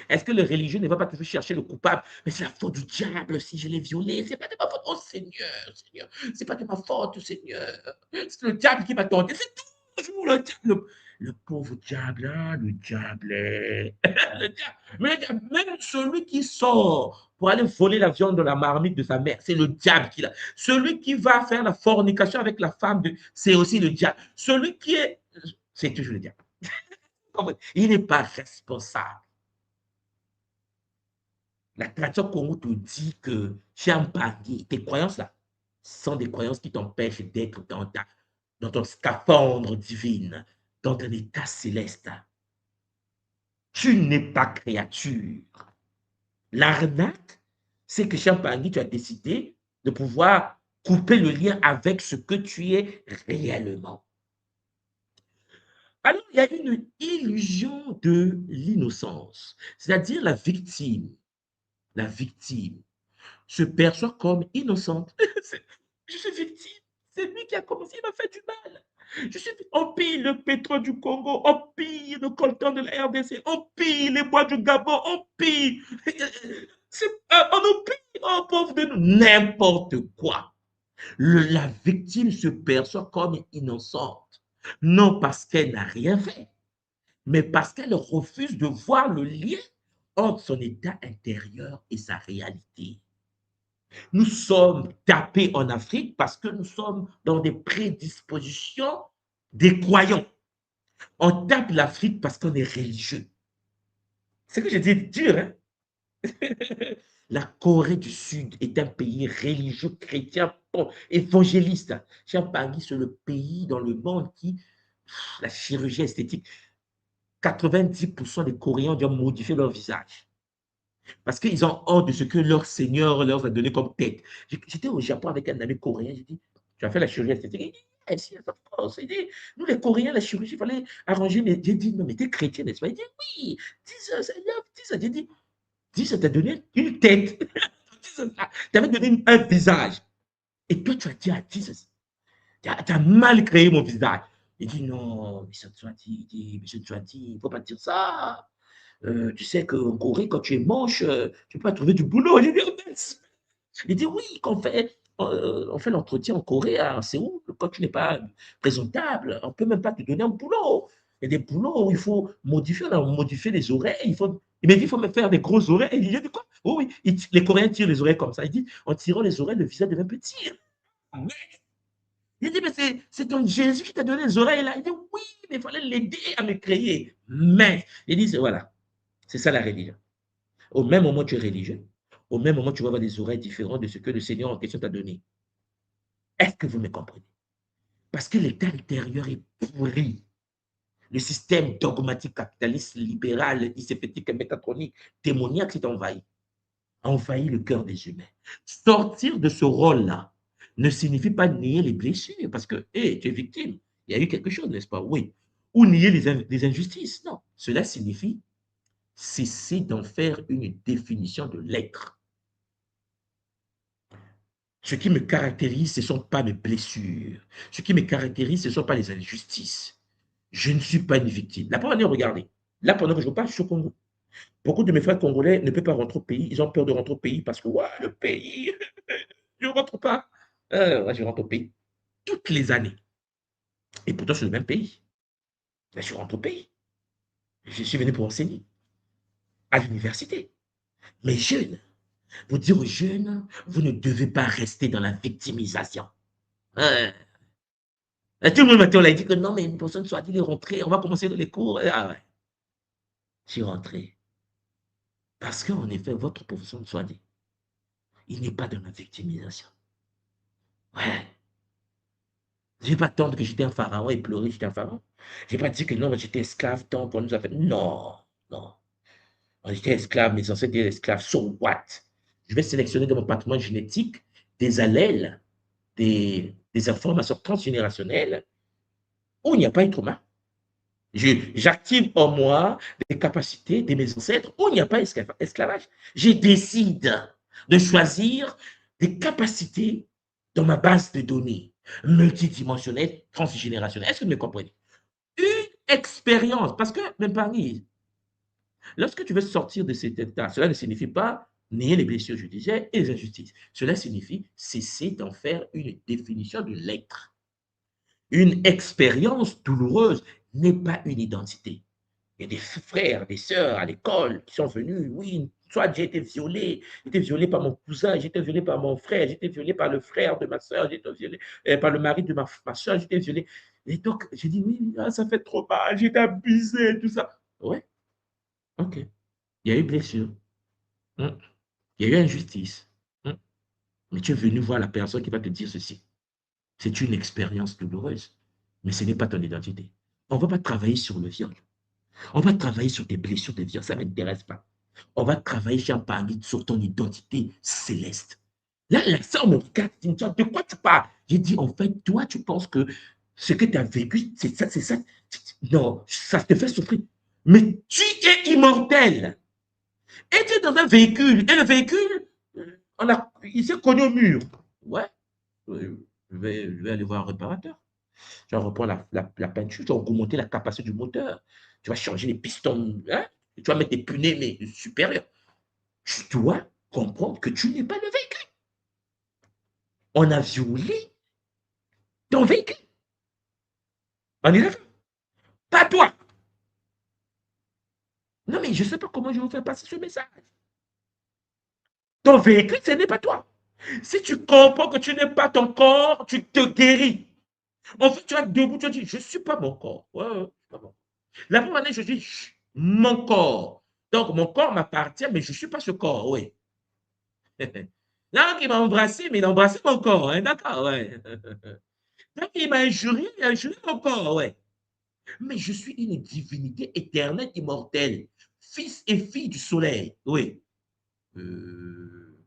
Est-ce que le religieux ne va pas toujours chercher le coupable? Mais c'est la faute du diable si je l'ai violé. C'est pas de ma faute. Oh Seigneur, Seigneur. C'est pas de ma faute, Seigneur. C'est le diable qui m'a tenté. C'est toujours le diable. Le pauvre diable, hein, le diable. Le diable. Mais même celui qui sort pour aller voler la viande de la marmite de sa mère, c'est le diable qui l'a. Celui qui va faire la fornication avec la femme, c'est aussi le diable. Celui qui est. C'est toujours le diable. Il n'est pas responsable. La tradition Congo te dit que Chiampagui, tes croyances là, sont des croyances qui t'empêchent d'être dans ton scaphandre divin, dans ton état céleste. Tu n'es pas créature. L'arnaque, c'est que Champagui, tu as décidé de pouvoir couper le lien avec ce que tu es réellement. Alors, il y a une illusion de l'innocence, c'est-à-dire la victime se perçoit comme innocente. Je suis victime. C'est lui qui a commencé, il m'a fait du mal. On pille le pétrole du Congo, on pille le coltan de la RDC, on pille les bois du Gabon, on pille. On nous pille, oh pauvre de nous, n'importe quoi. La victime se perçoit comme innocente, non parce qu'elle n'a rien fait, mais parce qu'elle refuse de voir le lien entre son état intérieur et sa réalité. Nous sommes tapés en Afrique parce que nous sommes dans des prédispositions des croyants. On tape l'Afrique parce qu'on est religieux. C'est ce que je dis dur, hein? La Corée du Sud est un pays religieux, chrétien, évangéliste. Champagne, c'est le pays dans le monde qui, la chirurgie esthétique, 90% des Coréens doivent modifier leur visage. Parce qu'ils ont honte de ce que leur Seigneur leur a donné comme tête. J'étais au Japon avec un ami coréen, j'ai dit, tu as fait la chirurgie esthétique? Il dit, yes, yes, of course. Il dit, nous les Coréens, la chirurgie, il fallait arranger. Mais j'ai dit, non, mais t'es chrétien, n'est-ce pas? Il dit, oui, J'ai dit, ça t'a donné une tête. T'avais donné un visage. Et toi, tu as dit à Jesus, tu as mal créé mon visage. Il dit, non, mais ça te soit dit, il ne faut pas dire ça. Tu sais qu'en Corée, quand tu es moche, tu ne peux pas trouver du boulot. J'ai dit, oh, mince. Il dit, oui, on fait l'entretien en Corée, à Séoul, quand tu n'es pas présentable, on ne peut même pas te donner un boulot. Il y a des boulots où il faut modifier, on a modifié les oreilles. Il m'a dit, il faut me faire des grosses oreilles. Il dit, quoi? Oh, oui, les Coréens tirent les oreilles comme ça. Il dit, en tirant les oreilles, le visage devient petit. Il dit, mais c'est ton Jésus qui t'a donné les oreilles là. Il dit, oui, mais il fallait l'aider à me créer. Mais, il dit, voilà, c'est ça la religion. Au même moment, tu es religieux. Au même moment, tu vas avoir des oreilles différentes de ce que le Seigneur en question t'a donné. Est-ce que vous me comprenez? Parce que l'état intérieur est pourri. Le système dogmatique capitaliste, libéral, isépetique, métatronique, démoniaque s'est envahi le cœur des humains. Sortir de ce rôle-là ne signifie pas nier les blessures, parce que, hey, tu es victime, il y a eu quelque chose, n'est-ce pas? Oui. Ou nier les injustices. Non. Cela signifie cesser d'en faire une définition de l'être. Ce qui me caractérise, ce ne sont pas mes blessures. Ce qui me caractérise, ce ne sont pas les injustices. Je ne suis pas une victime. La première année, regardez. Là, pendant que je parle, je suis au Congo. Beaucoup de mes frères congolais ne peuvent pas rentrer au pays. Ils ont peur de rentrer au pays parce que, ouais, le pays, je ne rentre pas. Je rentre au pays toutes les années. Et pourtant, c'est le même pays. Là, je rentre au pays. Je suis venu pour enseigner à l'université. Mais jeunes, vous dire aux jeunes, vous ne devez pas rester dans la victimisation. Euh, tout le monde maintenant a dit que non, mais une personne soit dit de rentrer, on va commencer dans les cours. Ah ouais, je suis rentré. Parce qu'en effet, votre professeur de soit dit, il n'est pas dans la victimisation. Ouais. Je ne vais pas attendre que j'étais un pharaon et pleurer, j'étais un pharaon. Je ne vais pas dire que non, j'étais esclave tant qu'on nous a fait. Non, non. J'étais esclave, mes ancêtres étaient esclaves. So what? Je vais sélectionner dans mon patrimoine génétique des allèles, des informations transgénérationnelles où il n'y a pas eu de trauma. J'active en moi des capacités de mes ancêtres où il n'y a pas esclavage. Je décide de choisir des capacités dans ma base de données multidimensionnelle, transgénérationnelle. Est-ce que vous me comprenez? Une expérience, parce que, même parmi, lorsque tu veux sortir de cet état, cela ne signifie pas nier les blessures, je disais, et les injustices. Cela signifie cesser d'en faire une définition de l'être. Une expérience douloureuse n'est pas une identité. Il y a des frères, des sœurs à l'école qui sont venus, oui, soit j'ai été violé par mon cousin, j'ai été violé par mon frère, j'ai été violé par le frère de ma soeur, j'ai été violé par le mari de ma soeur, j'ai été violé. Et donc, j'ai dit, oui, ça fait trop mal, j'ai été abusé, tout ça. Ouais, ok. Il y a eu blessure, hein. Il y a eu injustice, hein. Mais tu es venu voir la personne qui va te dire ceci. C'est une expérience douloureuse, mais ce n'est pas ton identité. On ne va pas travailler sur le viol. On va travailler sur tes blessures de viol, ça ne m'intéresse pas. On va travailler, Jean-Paris, sur ton identité céleste. Là, la sœur me regarde, de quoi tu parles? J'ai dit, en fait, toi, tu penses que ce que tu as vécu, c'est ça, c'est ça. Non, ça te fait souffrir. Mais tu es immortel. Et tu es dans un véhicule. Et le véhicule, il s'est cogné au mur. Ouais, je vais aller voir un réparateur. Tu vas reprendre la peinture, tu vas augmenter la capacité du moteur. Tu vas changer les pistons, hein? Tu vas mettre des pneus mais supérieurs. Tu dois comprendre que tu n'es pas le véhicule. On a violé ton véhicule. On est d'accord? Pas toi. Non, mais je ne sais pas comment je vais vous faire passer ce message. Ton véhicule, ce n'est pas toi. Si tu comprends que tu n'es pas ton corps, tu te guéris. En fait, tu vas debout, tu vas dire, je ne suis pas mon corps. Ouais, ouais, pas bon. La première année, je dis, mon corps. Donc, mon corps m'appartient, mais je ne suis pas ce corps, oui. Là, il m'a embrassé, mais il a embrassé mon corps, hein, d'accord, ouais. Donc, il m'a injurié, il a injurié mon corps, ouais. Mais je suis une divinité éternelle, immortelle, fils et fille du soleil, oui. Euh,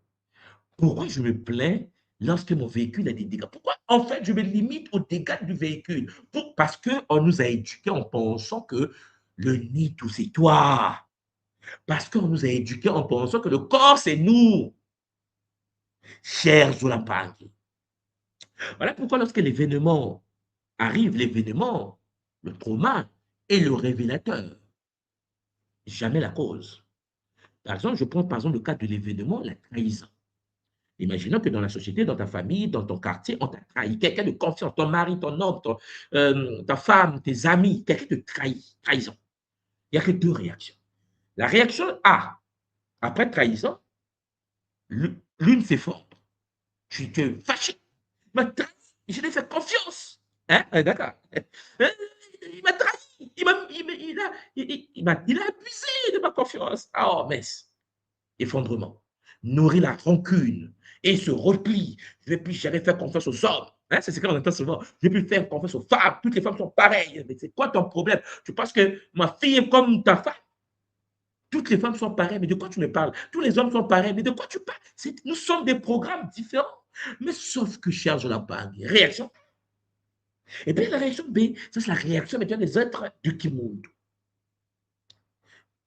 Pourquoi je me plains lorsque mon véhicule a des dégâts? Pourquoi, en fait, je me limite aux dégâts du véhicule? Parce qu'on nous a éduqués en pensant que le nid, tout c'est toi. Parce qu'on nous a éduqués en pensant que le corps, c'est nous, chers Zulampang. Voilà pourquoi lorsque l'événement arrive, l'événement, le trauma est le révélateur, jamais la cause. Par exemple, je prends par exemple le cas de l'événement, la trahison. Imaginons que dans la société, dans ta famille, dans ton quartier, on t'a trahi. Quelqu'un de confiance, ton mari, ton homme, ta femme, tes amis, quelqu'un te trahit, trahison. Il n'y a que deux réactions. La réaction A, après trahison, l'une c'est fort. Tu te fâches. Il m'a trahi, je lui ai fait confiance. Hein? D'accord. Il m'a trahi. Il a abusé de ma confiance. Oh, mince. Effondrement. Nourrit la rancune et se replie. Je ne vais plus jamais faire confiance aux hommes. Hein? C'est ce qu'on entend souvent. Je ne vais plus faire confiance aux femmes. Toutes les femmes sont pareilles. Mais c'est quoi ton problème? Tu penses que ma fille est comme ta femme? Toutes les femmes sont pareilles, mais de quoi tu me parles? Tous les hommes sont pareils, mais de quoi tu parles? Nous sommes des programmes différents. Mais sauf que charge la bague. Réaction. Et bien la réaction B, ça c'est la réaction maintenant des êtres du Kimuntu.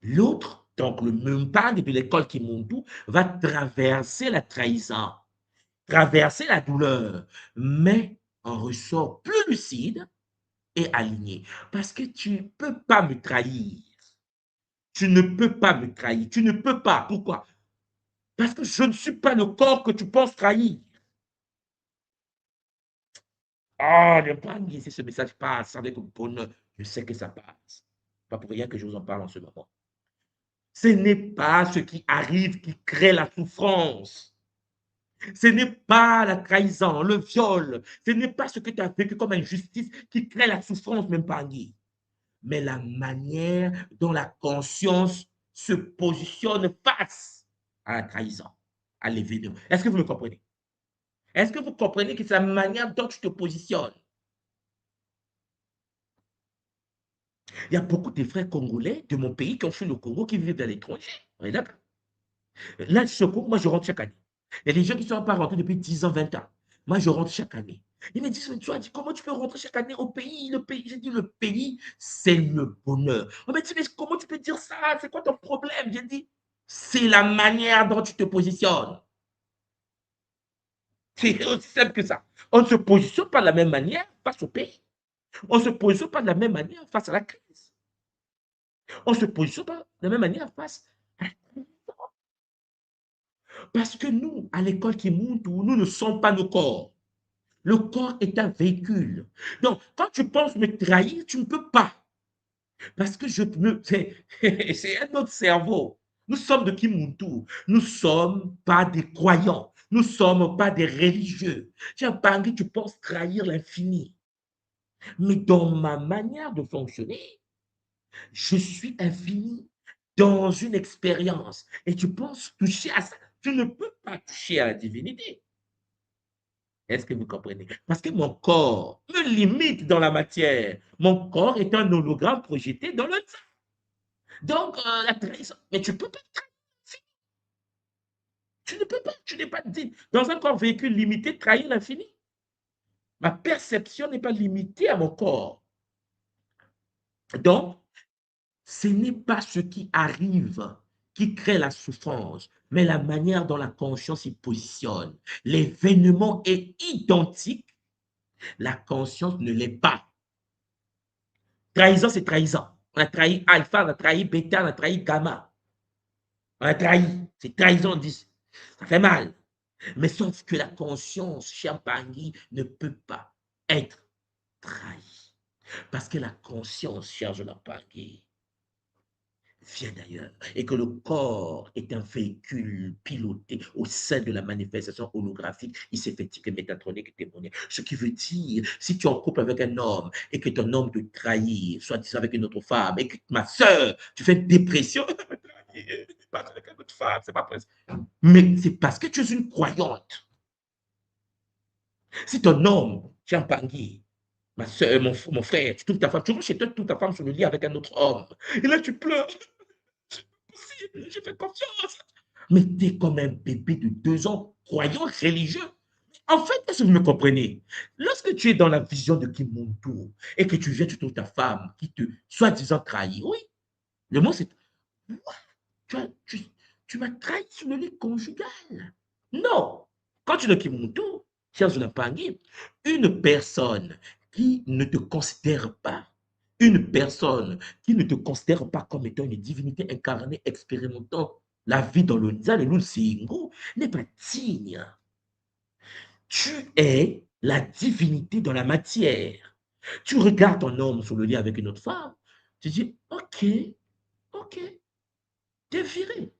L'autre, donc le Mumpag de l'école Kimuntu, va traverser la trahison. traverser la douleur, mais on ressort plus lucide et aligné. Parce que tu ne peux pas me trahir. Tu ne peux pas me trahir. Tu ne peux pas. Pourquoi? Parce que je ne suis pas le corps que tu penses trahir. Ah, ne pas laisser ce message passe avec le bonheur. Je sais que ça passe. Pas pour rien que je vous en parle en ce moment. Ce n'est pas ce qui arrive qui crée la souffrance. Ce n'est pas la trahison, le viol. Ce n'est pas ce que tu as vécu comme injustice qui crée la souffrance, même pas Guy. Mais la manière dont la conscience se positionne face à la trahison, à l'événement. Est-ce que vous me comprenez? Est-ce que vous comprenez que c'est la manière dont tu te positionnes? Il y a beaucoup de frères congolais de mon pays qui ont fait le Congo, qui vivent à l'étranger. On est d'accord? Là, ce cours, moi, je rentre chaque année. Il y a des gens qui ne sont pas rentrés depuis 10 ans, 20 ans. Moi, je rentre chaque année. Ils me disent, tu as dit, comment tu peux rentrer chaque année au pays? Le pays, j'ai dit, le pays, c'est le bonheur. On m'a dit, mais comment tu peux dire ça? C'est quoi ton problème? J'ai dit, c'est la manière dont tu te positionnes. C'est aussi simple que ça. On ne se positionne pas de la même manière face au pays. On ne se positionne pas de la même manière face à la crise. On ne se positionne pas de la même manière face à la crise. Parce que nous, à l'école qui monte, nous ne sommes pas nos corps. Le corps est un véhicule. Donc, quand tu penses me trahir, tu ne peux pas. Parce que c'est un autre cerveau. Nous sommes de Kimuntu. Nous ne sommes pas des croyants. Nous ne sommes pas des religieux. Tiens, Bangui, tu penses trahir l'infini. Mais dans ma manière de fonctionner, je suis infini dans une expérience. Et tu penses toucher à ça. Tu ne peux pas toucher à la divinité. Est-ce que vous comprenez? Parce que mon corps me limite dans la matière. Mon corps est un hologramme projeté dans le temps. Donc, la trahison, mais tu ne peux pas trahir. Tu ne peux pas, tu n'es pas dit. Dans un corps véhicule limité, trahir l'infini. Ma perception n'est pas limitée à mon corps. Donc, ce n'est pas ce qui arrive qui crée la souffrance, mais la manière dont la conscience y positionne. L'événement est identique, la conscience ne l'est pas. Trahison, c'est trahison. On a trahi alpha, on a trahi bêta, on a trahi gamma. On a trahi. C'est trahison, on dit. Ça fait mal. Mais sauf que la conscience, cher Bangui, ne peut pas être trahie. Parce que la conscience, cher Jonathan Bangui, vient d'ailleurs et que le corps est un véhicule piloté au sein de la manifestation holographique, ici-effective, métatronique et témoignage. Ce qui veut dire, si tu es en couple avec un homme et que ton homme te trahit, soit disant avec une autre femme, et que ma soeur, tu fais une dépression, pas avec une autre femme, c'est pas possible. Mais c'est parce que tu es une croyante. Si ton homme, Champangui, ma soeur, mon frère, tu trouves ta femme, tu rentres chez toi, tu trouves ta femme sur le lit avec un autre homme, et là tu pleures. Je fais confiance. Mais tu es comme un bébé de 2 ans, croyant religieux. En fait, est-ce que vous me comprenez? Lorsque tu es dans la vision de Kimuntu et que tu viens, tu trouves ta femme qui te, soi-disant, trahit, oui, le mot c'est, tu, tu, tu m'as trahi sur le lit conjugal. Non. Quand tu es dans Kimuntu, cher Zunapangui, une personne qui ne te considère pas, une personne qui ne te considère pas comme étant une divinité incarnée expérimentant la vie dans le Nza, le Lunsingo, n'est pas digne. Tu es la divinité dans la matière. Tu regardes ton homme sur le lit avec une autre femme, tu dis, ok, ok, t'es viré.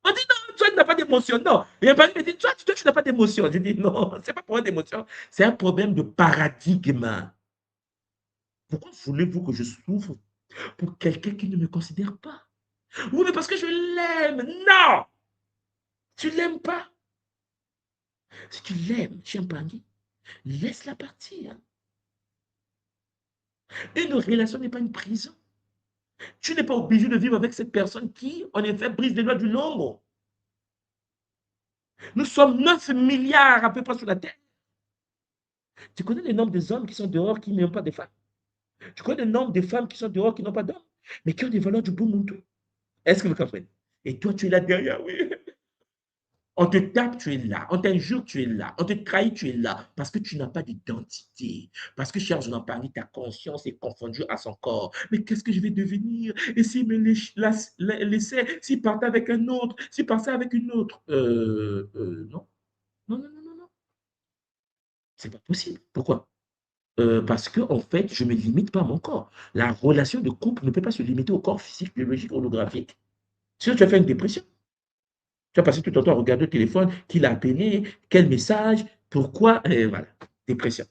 On dit non, toi, tu n'as pas d'émotion. Non. Et un me dit, toi, tu n'as pas d'émotion. Je dis non, ce n'est pas pour d'émotion, c'est un problème de paradigme. Pourquoi voulez-vous que je souffre pour quelqu'un qui ne me considère pas? Oui, mais parce que je l'aime. Non, tu ne l'aimes pas. Si tu l'aimes, Champagny, laisse-la partir. Une relation n'est pas une prison. Tu n'es pas obligé de vivre avec cette personne qui, en effet, brise les lois du nombre. Nous sommes 9 milliards à peu près sur la Terre. Tu connais le nombre des hommes qui sont dehors qui n'ont pas de femmes? Tu connais le nombre de femmes qui sont dehors qui n'ont pas d'hommes, mais qui ont des valeurs du bon monde? Est-ce que vous comprenez? Et toi, tu es là derrière, oui. On te tape, tu es là. On t'injure, tu es là. On te trahit, tu es là. Parce que tu n'as pas d'identité. Parce que, cher Jonathan Parly, ta conscience est confondue à son corps. Mais qu'est-ce que je vais devenir? Et s'il me laissait, s'il partait avec un autre, s'il partait avec une autre? Non. Non, non, non, non, non. C'est pas possible. Pourquoi? Parce que, en fait, je ne me limite pas à mon corps. La relation de couple ne peut pas se limiter au corps physique, biologique, holographique. Sinon, tu as fait une dépression. Tu as passé tout ton temps à regarder le téléphone, qui l'a appelé, quel message, pourquoi, et voilà, dépression.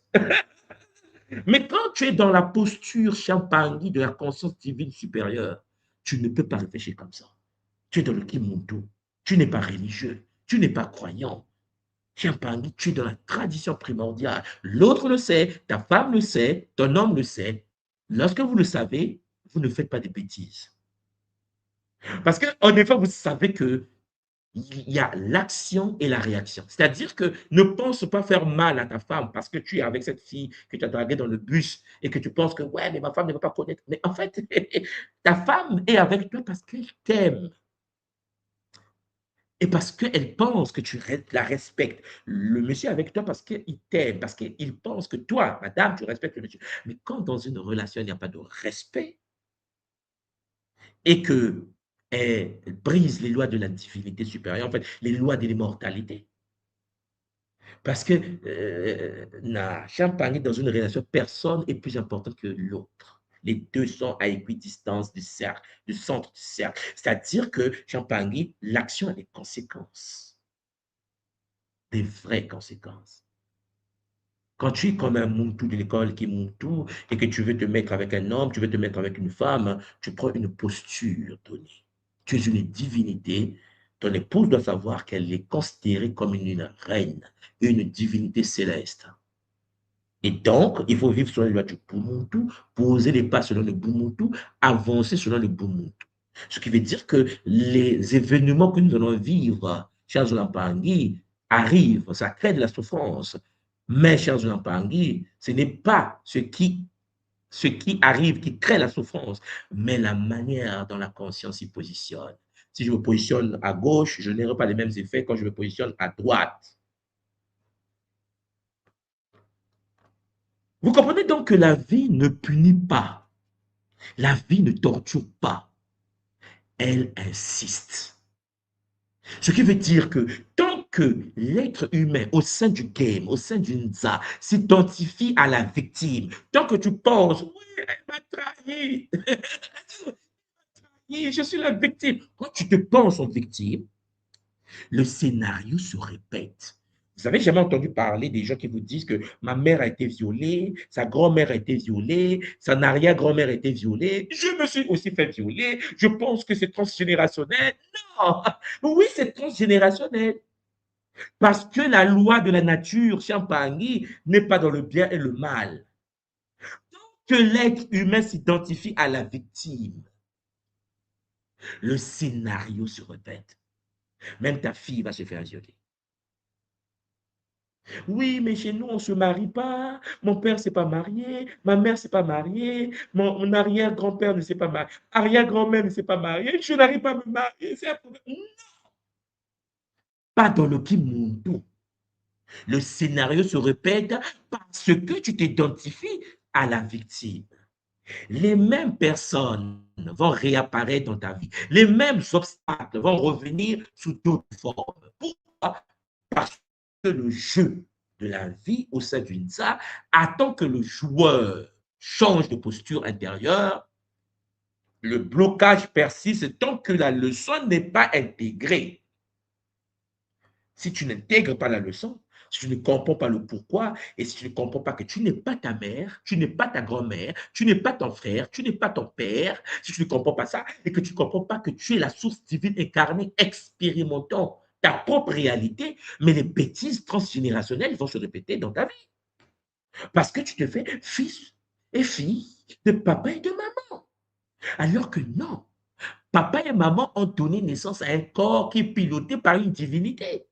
Mais quand tu es dans la posture champagny de la conscience divine supérieure, tu ne peux pas réfléchir comme ça. Tu es dans le kimuntu. Tu n'es pas religieux. Tu n'es pas croyant. Champagny, tu es dans la tradition primordiale. L'autre le sait, ta femme le sait, ton homme le sait. Lorsque vous le savez, vous ne faites pas de bêtises. Parce qu'en effet, vous savez que il y a l'action et la réaction. C'est-à-dire que ne pense pas faire mal à ta femme parce que tu es avec cette fille que tu as draguée dans le bus et que tu penses que, ouais, mais ma femme ne va pas connaître. Mais en fait, ta femme est avec toi parce qu'elle t'aime et parce qu'elle pense que tu la respectes. Le monsieur est avec toi parce qu'il t'aime, parce qu'il pense que toi, madame, tu respectes le monsieur. Mais quand dans une relation, il n'y a pas de respect et que elle brise les lois de la divinité supérieure, en fait, les lois de l'immortalité, parce que Champagne, dans une relation, personne est plus important que l'autre. Les deux sont à équidistance du cercle, du centre du cercle. C'est-à-dire que Champagne, l'action a des conséquences, des vraies conséquences. Quand tu es comme un moutou de l'école qui est moutou et que tu veux te mettre avec un homme, tu veux te mettre avec une femme, tu prends une posture donnée. Tu es une divinité. Ton épouse doit savoir qu'elle est considérée comme une reine, une divinité céleste. Et donc, il faut vivre selon les lois du Bumuntu, poser les pas selon le Bumuntu, avancer selon le Bumuntu. Ce qui veut dire que les événements que nous allons vivre, chers Olampangui, arrivent, ça crée de la souffrance. Mais, chers Olampangui, ce n'est pas ce qui arrive qui crée la souffrance, mais la manière dont la conscience s'y positionne. Si je me positionne à gauche, je n'aurai pas les mêmes effets quand je me positionne à droite. Vous comprenez donc que la vie ne punit pas, la vie ne torture pas, elle insiste. Ce qui veut dire que tant que l'être humain au sein du game, au sein du Nza, s'identifie à la victime, tant que tu penses, oui, elle m'a trahi, je suis la victime. Quand tu te penses en victime, le scénario se répète. Vous avez jamais entendu parler des gens qui vous disent que ma mère a été violée, sa grand-mère a été violée, son arrière-grand-mère a été violée, je me suis aussi fait violer, je pense que c'est transgénérationnel. Non, oui, c'est transgénérationnel. Parce que la loi de la nature, Champagny, n'est pas dans le bien et le mal. Que l'être humain s'identifie à la victime, le scénario se répète. Même ta fille va se faire violer. Oui, mais chez nous, on ne se marie pas. Mon père ne s'est pas marié. Ma mère ne s'est pas mariée. Mon arrière-grand-père ne s'est pas marié. Arrière-grand-mère ne s'est pas mariée. Je n'arrive pas à me marier. C'est un problème. Pas dans le Kimuntu. Le scénario se répète parce que tu t'identifies à la victime. Les mêmes personnes vont réapparaître dans ta vie. Les mêmes obstacles vont revenir sous d'autres formes. Pourquoi? Parce que le jeu de la vie au sein d'une salle attend que le joueur change de posture intérieure. Le blocage persiste tant que la leçon n'est pas intégrée. Si tu n'intègres pas la leçon, si tu ne comprends pas le pourquoi, et si tu ne comprends pas que tu n'es pas ta mère, tu n'es pas ta grand-mère, tu n'es pas ton frère, tu n'es pas ton père, si tu ne comprends pas ça, et que tu ne comprends pas que tu es la source divine incarnée, expérimentant ta propre réalité, mais les bêtises transgénérationnelles vont se répéter dans ta vie. Parce que tu te fais fils et fille de papa et de maman. Alors que non, papa et maman ont donné naissance à un corps qui est piloté par une divinité.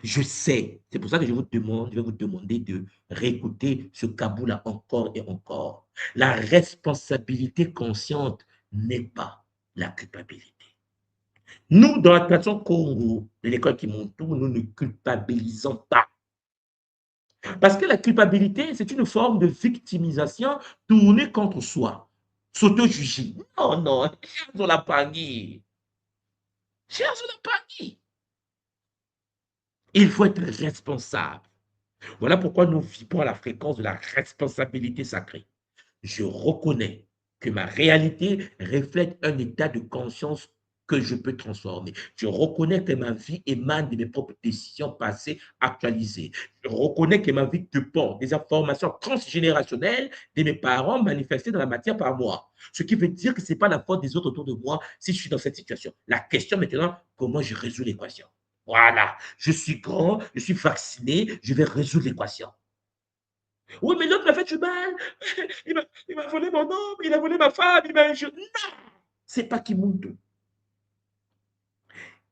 Je sais, c'est pour ça que je vous demande, je vais vous demander de réécouter ce Kaboul-là encore et encore. La responsabilité consciente n'est pas la culpabilité. Nous, dans la tradition Congo, de l'école qui monte tout, nous ne culpabilisons pas. Parce que la culpabilité, c'est une forme de victimisation tournée contre soi. S'auto-juger. Non, non, cherche la panier. Cherche la panier. Il faut être responsable. Voilà pourquoi nous vibrons à la fréquence de la responsabilité sacrée. Je reconnais que ma réalité reflète un état de conscience que je peux transformer. Je reconnais que ma vie émane de mes propres décisions passées actualisées. Je reconnais que ma vie dépend des informations transgénérationnelles de mes parents manifestées dans la matière par moi. Ce qui veut dire que ce n'est pas la faute des autres autour de moi si je suis dans cette situation. La question maintenant, comment je résous l'équation? Voilà, je suis grand, je suis vacciné, je vais résoudre l'équation. Oui, mais l'autre m'a fait du mal. Il m'a volé mon homme, il a volé ma femme, il m'a injurié. Non, c'est pas Kimuntu.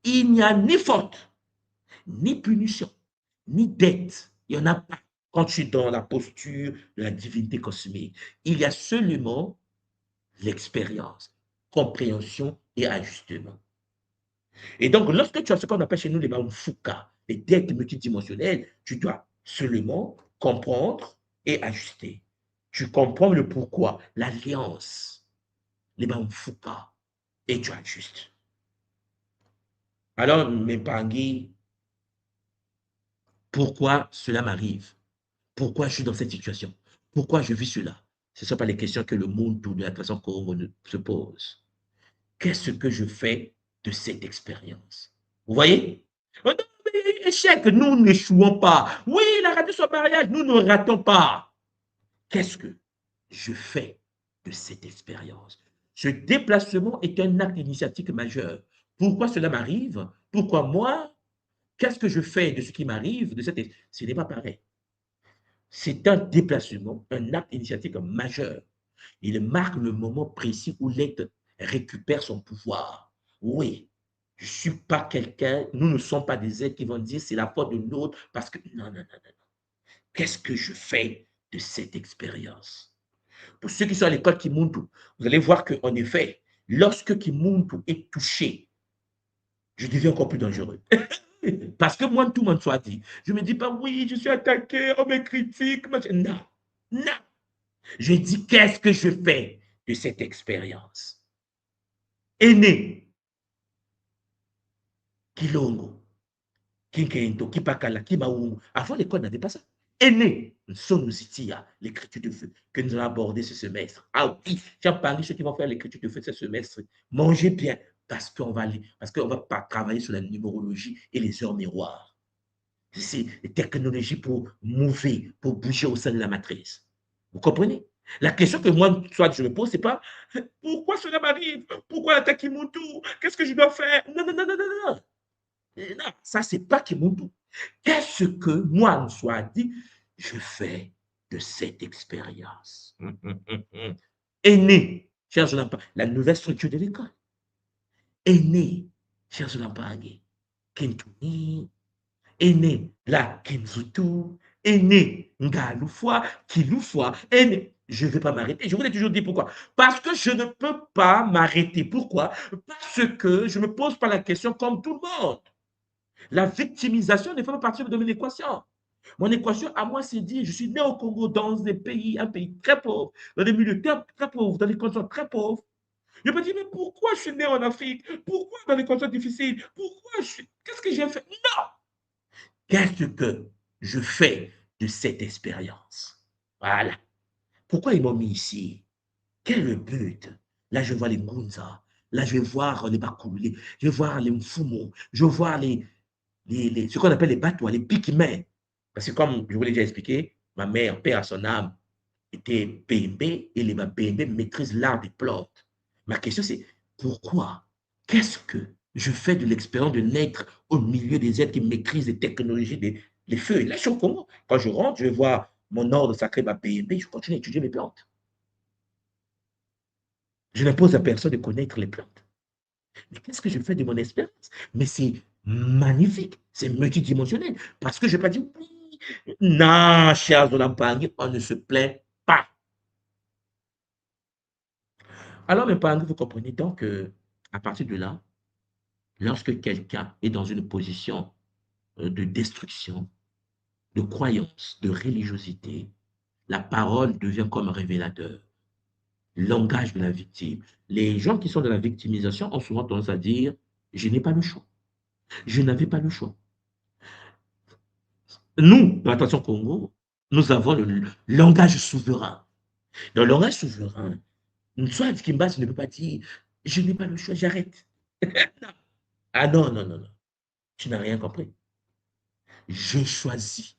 Il n'y a ni faute, ni punition, ni dette. Il n'y en a pas quand tu es dans la posture de la divinité cosmique. Il y a seulement l'expérience, compréhension et ajustement. Et donc, lorsque tu as ce qu'on appelle chez nous les Mamfouka, les dettes multidimensionnelles, tu dois seulement comprendre et ajuster. Tu comprends le pourquoi, l'alliance, les Mamfouka, et tu ajustes. Alors, mes pangis, pourquoi cela m'arrive? Pourquoi je suis dans cette situation? Pourquoi je vis cela? Ce ne sont pas les questions que le monde ou de la façon qu'on se pose. Qu'est-ce que je fais de cette expérience? Vous voyez? Oh non, mais échec, nous n'échouons pas. Oui, il a raté son mariage, nous ne ratons pas. Qu'est-ce que je fais de cette expérience? Ce déplacement est un acte initiatique majeur. Pourquoi cela m'arrive? Pourquoi moi? Qu'est-ce que je fais de ce qui m'arrive? Ce n'est pas pareil. C'est un déplacement, un acte initiatique majeur. Il marque le moment précis où l'être récupère son pouvoir. Oui, je ne suis pas quelqu'un, nous ne sommes pas des êtres qui vont dire c'est la faute de l'autre parce que non, non, non, non. Qu'est-ce que je fais de cette expérience? Pour ceux qui sont à l'école Kimuntu, vous allez voir qu'en effet, lorsque Kimuntu est touché, je deviens encore plus dangereux. Parce que moi, tout le monde soit dit. Je ne me dis pas, oui, je suis attaqué, on me critique. Non, non. Je dis, qu'est-ce que je fais de cette expérience? Aîné, Kilongo, Kinkento, Kipakala, Kimaungu. Avant l'école n'avait pas ça. Aîné, Sonusitia, l'écriture de feu, que nous allons aborder ce semestre. Ah oui, j'ai parlé ceux qui vont faire l'écriture de feu ce semestre. Mangez bien, parce qu'on va pas travailler sur la numérologie et les heures miroirs. C'est des technologies pour mouver, pour bouger au sein de la matrice. Vous comprenez? La question que moi, soit je me pose, c'est pas pourquoi cela m'arrive? Pourquoi l'attaque Kimuntu? Qu'est-ce que je dois faire? Non, non, non, non, non, non. Non, ça, c'est pas Kimuntu. Qu'est-ce que moi, soit dit, je fais de cette expérience? Est née, cher Jonathan, la nouvelle structure de l'école. Est née, cher Jonathan, Kintuni, est né la Kinzutu, est né Ngaloufoua, Kiloufoua, est né. Je ne vais pas m'arrêter. Je vous l'ai toujours dit pourquoi. Parce que je ne peux pas m'arrêter. Pourquoi? Parce que je ne me pose pas la question comme tout le monde. La victimisation ne fait pas partie de mon équation. Mon équation, à moi, c'est dire, je suis né au Congo, dans un pays très pauvre, dans des milieux très pauvres, dans des conditions très pauvres. Je me dis, mais pourquoi je suis né en Afrique? Pourquoi dans des conditions difficiles? Qu'est-ce que j'ai fait? Non! Qu'est-ce que je fais de cette expérience? Voilà. Pourquoi ils m'ont mis ici? Quel est le but? Là, je vois les Ngunza. Là, je vais voir les Bakoulé. Je vais voir les Mfumo. Je vais voir ce qu'on appelle les Batouas, les Pygmées. Parce que comme je vous l'ai déjà expliqué, ma mère, père à son âme, était BMB et les BMB maîtrisent l'art des plantes. Ma question, c'est pourquoi? Qu'est-ce que je fais de l'expérience de naître au milieu des êtres qui maîtrisent les technologies des feuilles? Là, je suis au Congo. Quand je rentre, je vais voir mon ordre sacré, ma BMB, je continue à étudier mes plantes. Je n'impose à personne de connaître les plantes. Mais qu'est-ce que je fais de mon expérience? Mais c'est magnifique, c'est multidimensionnel. Parce que je ne vais pas dire, oui, non, chers Olampagni, on ne se plaint pas. Alors, mes parents, vous comprenez donc qu'à partir de là, lorsque quelqu'un est dans une position de destruction, de croyance, de religiosité, la parole devient comme un révélateur. Langage de la victime. Les gens qui sont de la victimisation ont souvent tendance à dire, je n'ai pas le choix. Je n'avais pas le choix. Nous, dans l'attention Congo, nous avons le langage souverain. Dans le langage souverain, soit Kimbas ne peut pas dire, je n'ai pas le choix, j'arrête. Ah non, non, non, non. Tu n'as rien compris. Je choisis.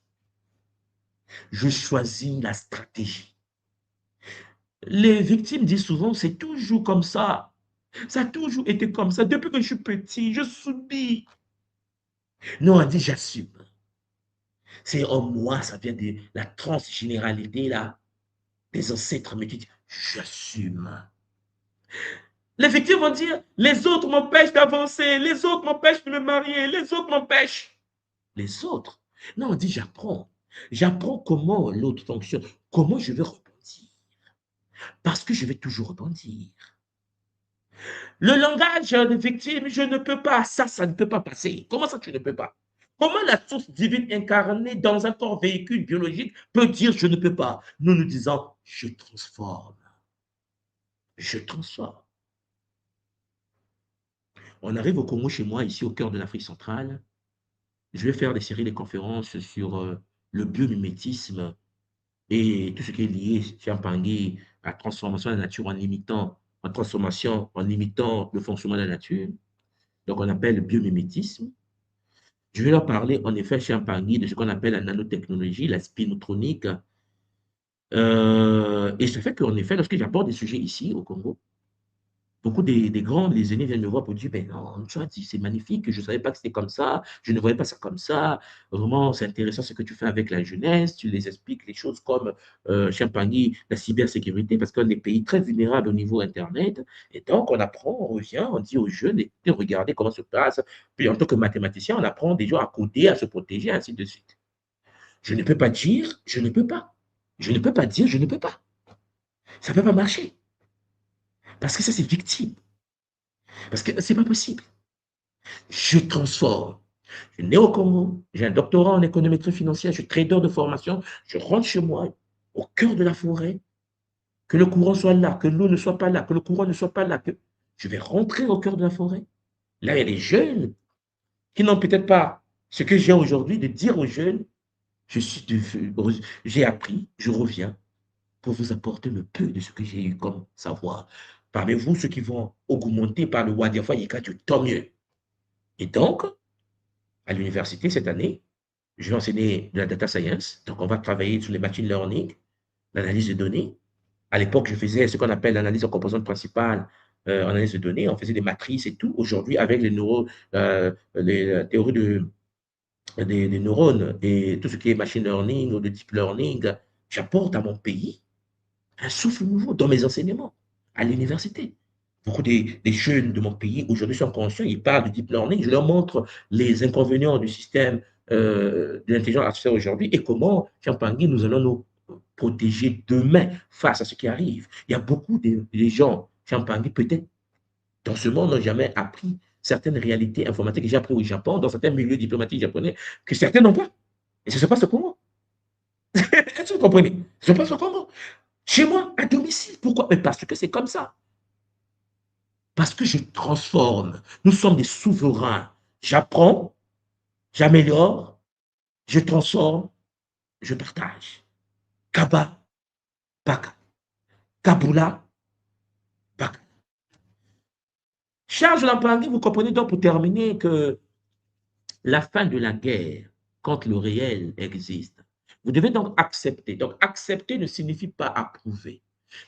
Je choisis la stratégie. Les victimes disent souvent, c'est toujours comme ça. Ça a toujours été comme ça. Depuis que je suis petit, je subis. Non, on dit, j'assume. C'est en moi, ça vient de la transgénéralité là, des ancêtres me disent, j'assume. Les victimes vont dire, les autres m'empêchent d'avancer, les autres m'empêchent de me marier, les autres m'empêchent. Les autres? Non, on dit, j'apprends. J'apprends comment l'autre fonctionne, comment je vais rebondir. Parce que je vais toujours rebondir. Le langage des victimes, je ne peux pas, ça ne peut pas passer. Comment ça, tu ne peux pas? Comment la source divine incarnée dans un corps véhicule biologique peut dire je ne peux pas? Nous nous disons, je transforme. Je transforme. On arrive au Congo chez moi, ici au cœur de l'Afrique centrale. Je vais faire des séries de conférences sur le biomimétisme et tout ce qui est lié, Chiampangui, à la transformation de la nature en limitant, en transformation, en limitant le fonctionnement de la nature. Donc, on appelle le biomimétisme. Je vais leur parler, en effet, Chiampangui, de ce qu'on appelle la nanotechnologie, la spinotronique. Et ça fait qu'en effet, lorsque j'aborde des sujets ici, au Congo, beaucoup des grands, les aînés viennent me voir pour dire, ben non, tu vois, c'est magnifique, je ne savais pas que c'était comme ça, je ne voyais pas ça comme ça, vraiment, c'est intéressant ce que tu fais avec la jeunesse, tu les expliques les choses comme Champagny, la cybersécurité, parce qu'on est pays très vulnérable au niveau Internet, et donc on apprend, on revient, on dit aux jeunes, écoutez, regardez comment ça se passe, puis en tant que mathématicien, on apprend déjà à coder, à se protéger, ainsi de suite. Je ne peux pas dire, je ne peux pas. Je ne peux pas dire, je ne peux pas. Ça ne peut pas marcher, parce que ça, c'est victime, parce que c'est pas possible. Je transforme. Je suis né au Congo, j'ai un doctorat en économétrie financière, je suis trader de formation, je rentre chez moi, au cœur de la forêt, que le courant soit là, que l'eau ne soit pas là, que le courant ne soit pas là, que je vais rentrer au cœur de la forêt. Là, il y a des jeunes qui n'ont peut-être pas ce que j'ai aujourd'hui, de dire aux jeunes, j'ai appris, je reviens pour vous apporter le peu de ce que j'ai eu comme savoir. Parmi vous, ceux qui vont augmenter par le Wadiafa Yikatu, tant mieux. Et donc, à l'université cette année, je vais enseigner de la data science. Donc, on va travailler sur les machine learning, l'analyse de données. À l'époque, je faisais ce qu'on appelle l'analyse en composantes principales, en analyse de données. On faisait des matrices et tout. Aujourd'hui, avec les théories des neurones et tout ce qui est machine learning ou de deep learning, j'apporte à mon pays un souffle nouveau dans mes enseignements à l'université. Beaucoup des jeunes de mon pays aujourd'hui sont conscients, ils parlent de deep learning, je leur montre les inconvénients du système de l'intelligence artificielle aujourd'hui et comment, Champangui, nous allons nous protéger demain face à ce qui arrive. Il y a beaucoup de gens, Champangui, peut-être dans ce monde, n'ont jamais appris certaines réalités informatiques que j'ai appris au Japon, dans certains milieux diplomatiques japonais, que certains n'ont pas. Et ça se passe au Congo. Est-ce que vous comprenez? Ça se passe au Congo. Chez moi, à domicile. Pourquoi? Mais parce que c'est comme ça. Parce que je transforme. Nous sommes des souverains. J'apprends, j'améliore, je transforme, je partage. Kaba, Baka. Kabula, Baka. Charles Lampangui, vous comprenez donc pour terminer que la fin de la guerre contre le réel existe. Vous devez donc accepter. Donc accepter ne signifie pas approuver.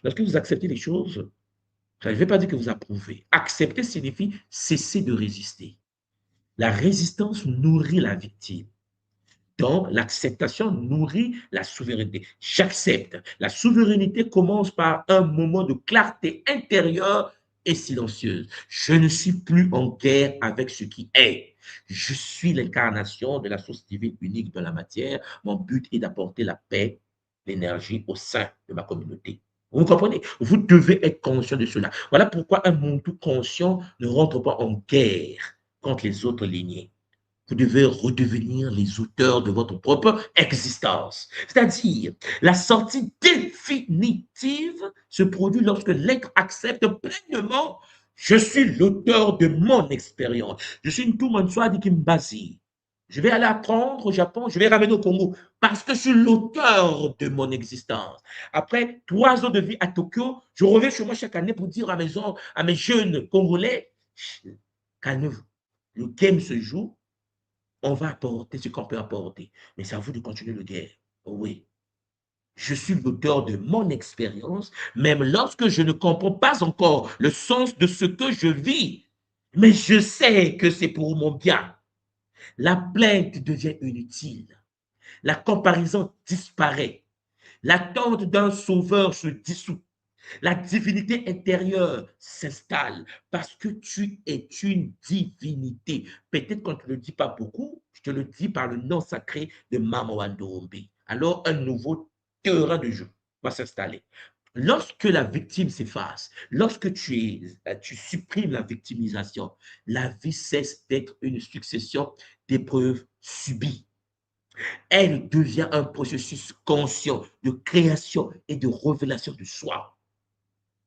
Lorsque vous acceptez les choses, je ne vais pas dire que vous approuvez. Accepter signifie cesser de résister. La résistance nourrit la victime. Donc, l'acceptation nourrit la souveraineté. J'accepte. La souveraineté commence par un moment de clarté intérieure et silencieuse. Je ne suis plus en guerre avec ce qui est. Je suis l'incarnation de la source divine unique dans la matière. Mon but est d'apporter la paix, l'énergie au sein de ma communauté. Vous comprenez? Vous devez être conscient de cela. Voilà pourquoi un monde tout conscient ne rentre pas en guerre contre les autres lignées. Vous devez redevenir les auteurs de votre propre existence. C'est-à-dire, la sortie définitive se produit lorsque l'être accepte pleinement je suis l'auteur de mon expérience. Je suis une Toumanswadi Kimbasi. Je vais aller apprendre au Japon, je vais ramener au Congo parce que je suis l'auteur de mon existence. Après 3 ans de vie à Tokyo, je reviens chez moi chaque année pour dire à mes jeunes Congolais, calmez-vous. Le game se joue, on va apporter ce qu'on peut apporter. Mais c'est à vous de continuer le guerre. Oui. Je suis l'auteur de mon expérience, même lorsque je ne comprends pas encore le sens de ce que je vis. Mais je sais que c'est pour mon bien. La plainte devient inutile. La comparaison disparaît. L'attente d'un sauveur se dissout. La divinité intérieure s'installe parce que tu es une divinité. Peut-être qu'on ne te le dit pas beaucoup, je te le dis par le nom sacré de Mama Wandombi. Alors, un nouveau terrain de jeu va s'installer. Lorsque la victime s'efface, lorsque tu supprimes la victimisation, la vie cesse d'être une succession d'épreuves subies. Elle devient un processus conscient de création et de révélation de soi.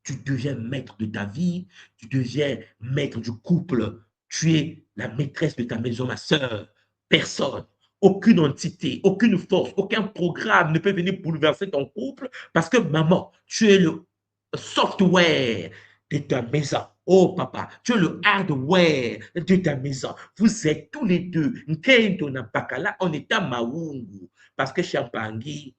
Tu deviens maître de ta vie, tu deviens maître du couple, tu es la maîtresse de ta maison, ma soeur. Personne, aucune entité, aucune force, aucun programme ne peut venir bouleverser ton couple parce que maman, tu es le software de ta maison. Oh papa, tu es le hardware de ta maison. Vous êtes tous les deux. On est à Maungu parce que Champangui,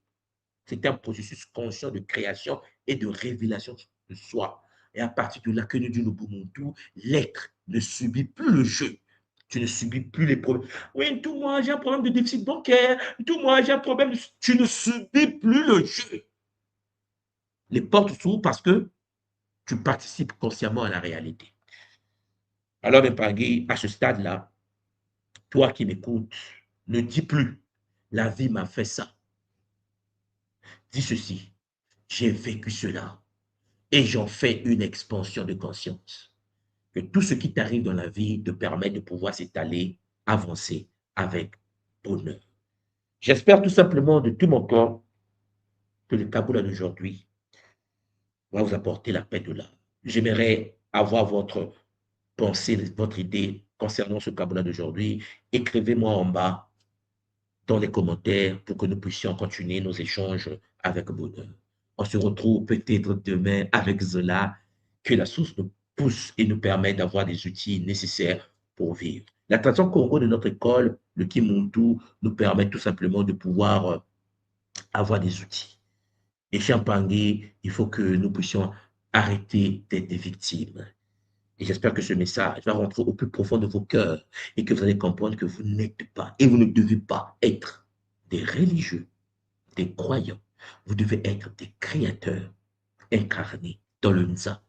c'est un processus conscient de création et de révélation de soi. Et à partir de là, que nous dit le Ubuntu, l'être ne subit plus le jeu. Tu ne subis plus les problèmes. Oui, tout moi, j'ai un problème de déficit bancaire. Tout moi, j'ai un problème. Tu ne subis plus le jeu. Les portes s'ouvrent parce que tu participes consciemment à la réalité. Alors, Mpangui, à ce stade-là, toi qui m'écoutes, ne dis plus, la vie m'a fait ça. Dis ceci, j'ai vécu cela. Et j'en fais une expansion de conscience. Que tout ce qui t'arrive dans la vie te permet de pouvoir s'étaler, avancer avec bonheur. J'espère tout simplement de tout mon cœur que le Kaboula d'aujourd'hui va vous apporter la paix de l'âme. J'aimerais avoir votre pensée, votre idée concernant ce Kaboula d'aujourd'hui. Écrivez-moi en bas dans les commentaires pour que nous puissions continuer nos échanges avec bonheur. On se retrouve peut-être demain avec Zola, que la source nous pousse et nous permet d'avoir des outils nécessaires pour vivre. La tradition Congo de notre école, le Kimuntu, nous permet tout simplement de pouvoir avoir des outils. Et Champangui, il faut que nous puissions arrêter d'être des victimes. Et j'espère que ce message va rentrer au plus profond de vos cœurs et que vous allez comprendre que vous n'êtes pas et vous ne devez pas être des religieux, des croyants. Vous devez être des créateurs incarnés dans le Nza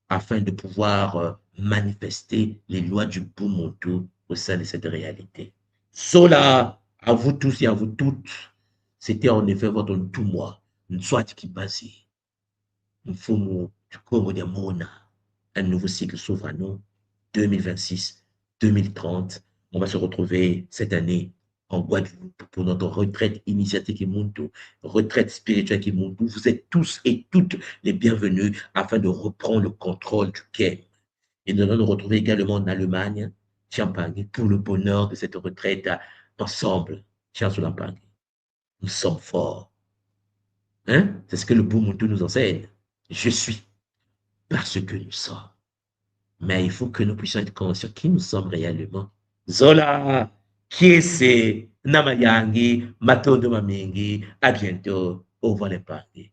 afin de pouvoir manifester les lois du Bumuntu au sein de cette réalité. Cela, à vous tous et à vous toutes, c'était en effet votre tout moi, Nswat Kibasi, Mfumu du Congo de Mona. Un nouveau cycle s'ouvre à nous, 2026-2030. On va se retrouver cette année en Guadeloupe pour notre retraite initiatique Kimuntu, retraite spirituelle Kimuntu. Vous êtes tous et toutes les bienvenus afin de reprendre le contrôle du game. Et nous allons nous retrouver également en Allemagne, Champagne, pour le bonheur de cette retraite ensemble, Champagne. Nous sommes forts. Hein? C'est ce que le Bumuntu nous enseigne. Je suis parce que nous sommes. Mais il faut que nous puissions être conscients qui nous sommes réellement. Zola, Kiese, Namayangi, Matondo Mamingi, à bientôt, au revoir les parties.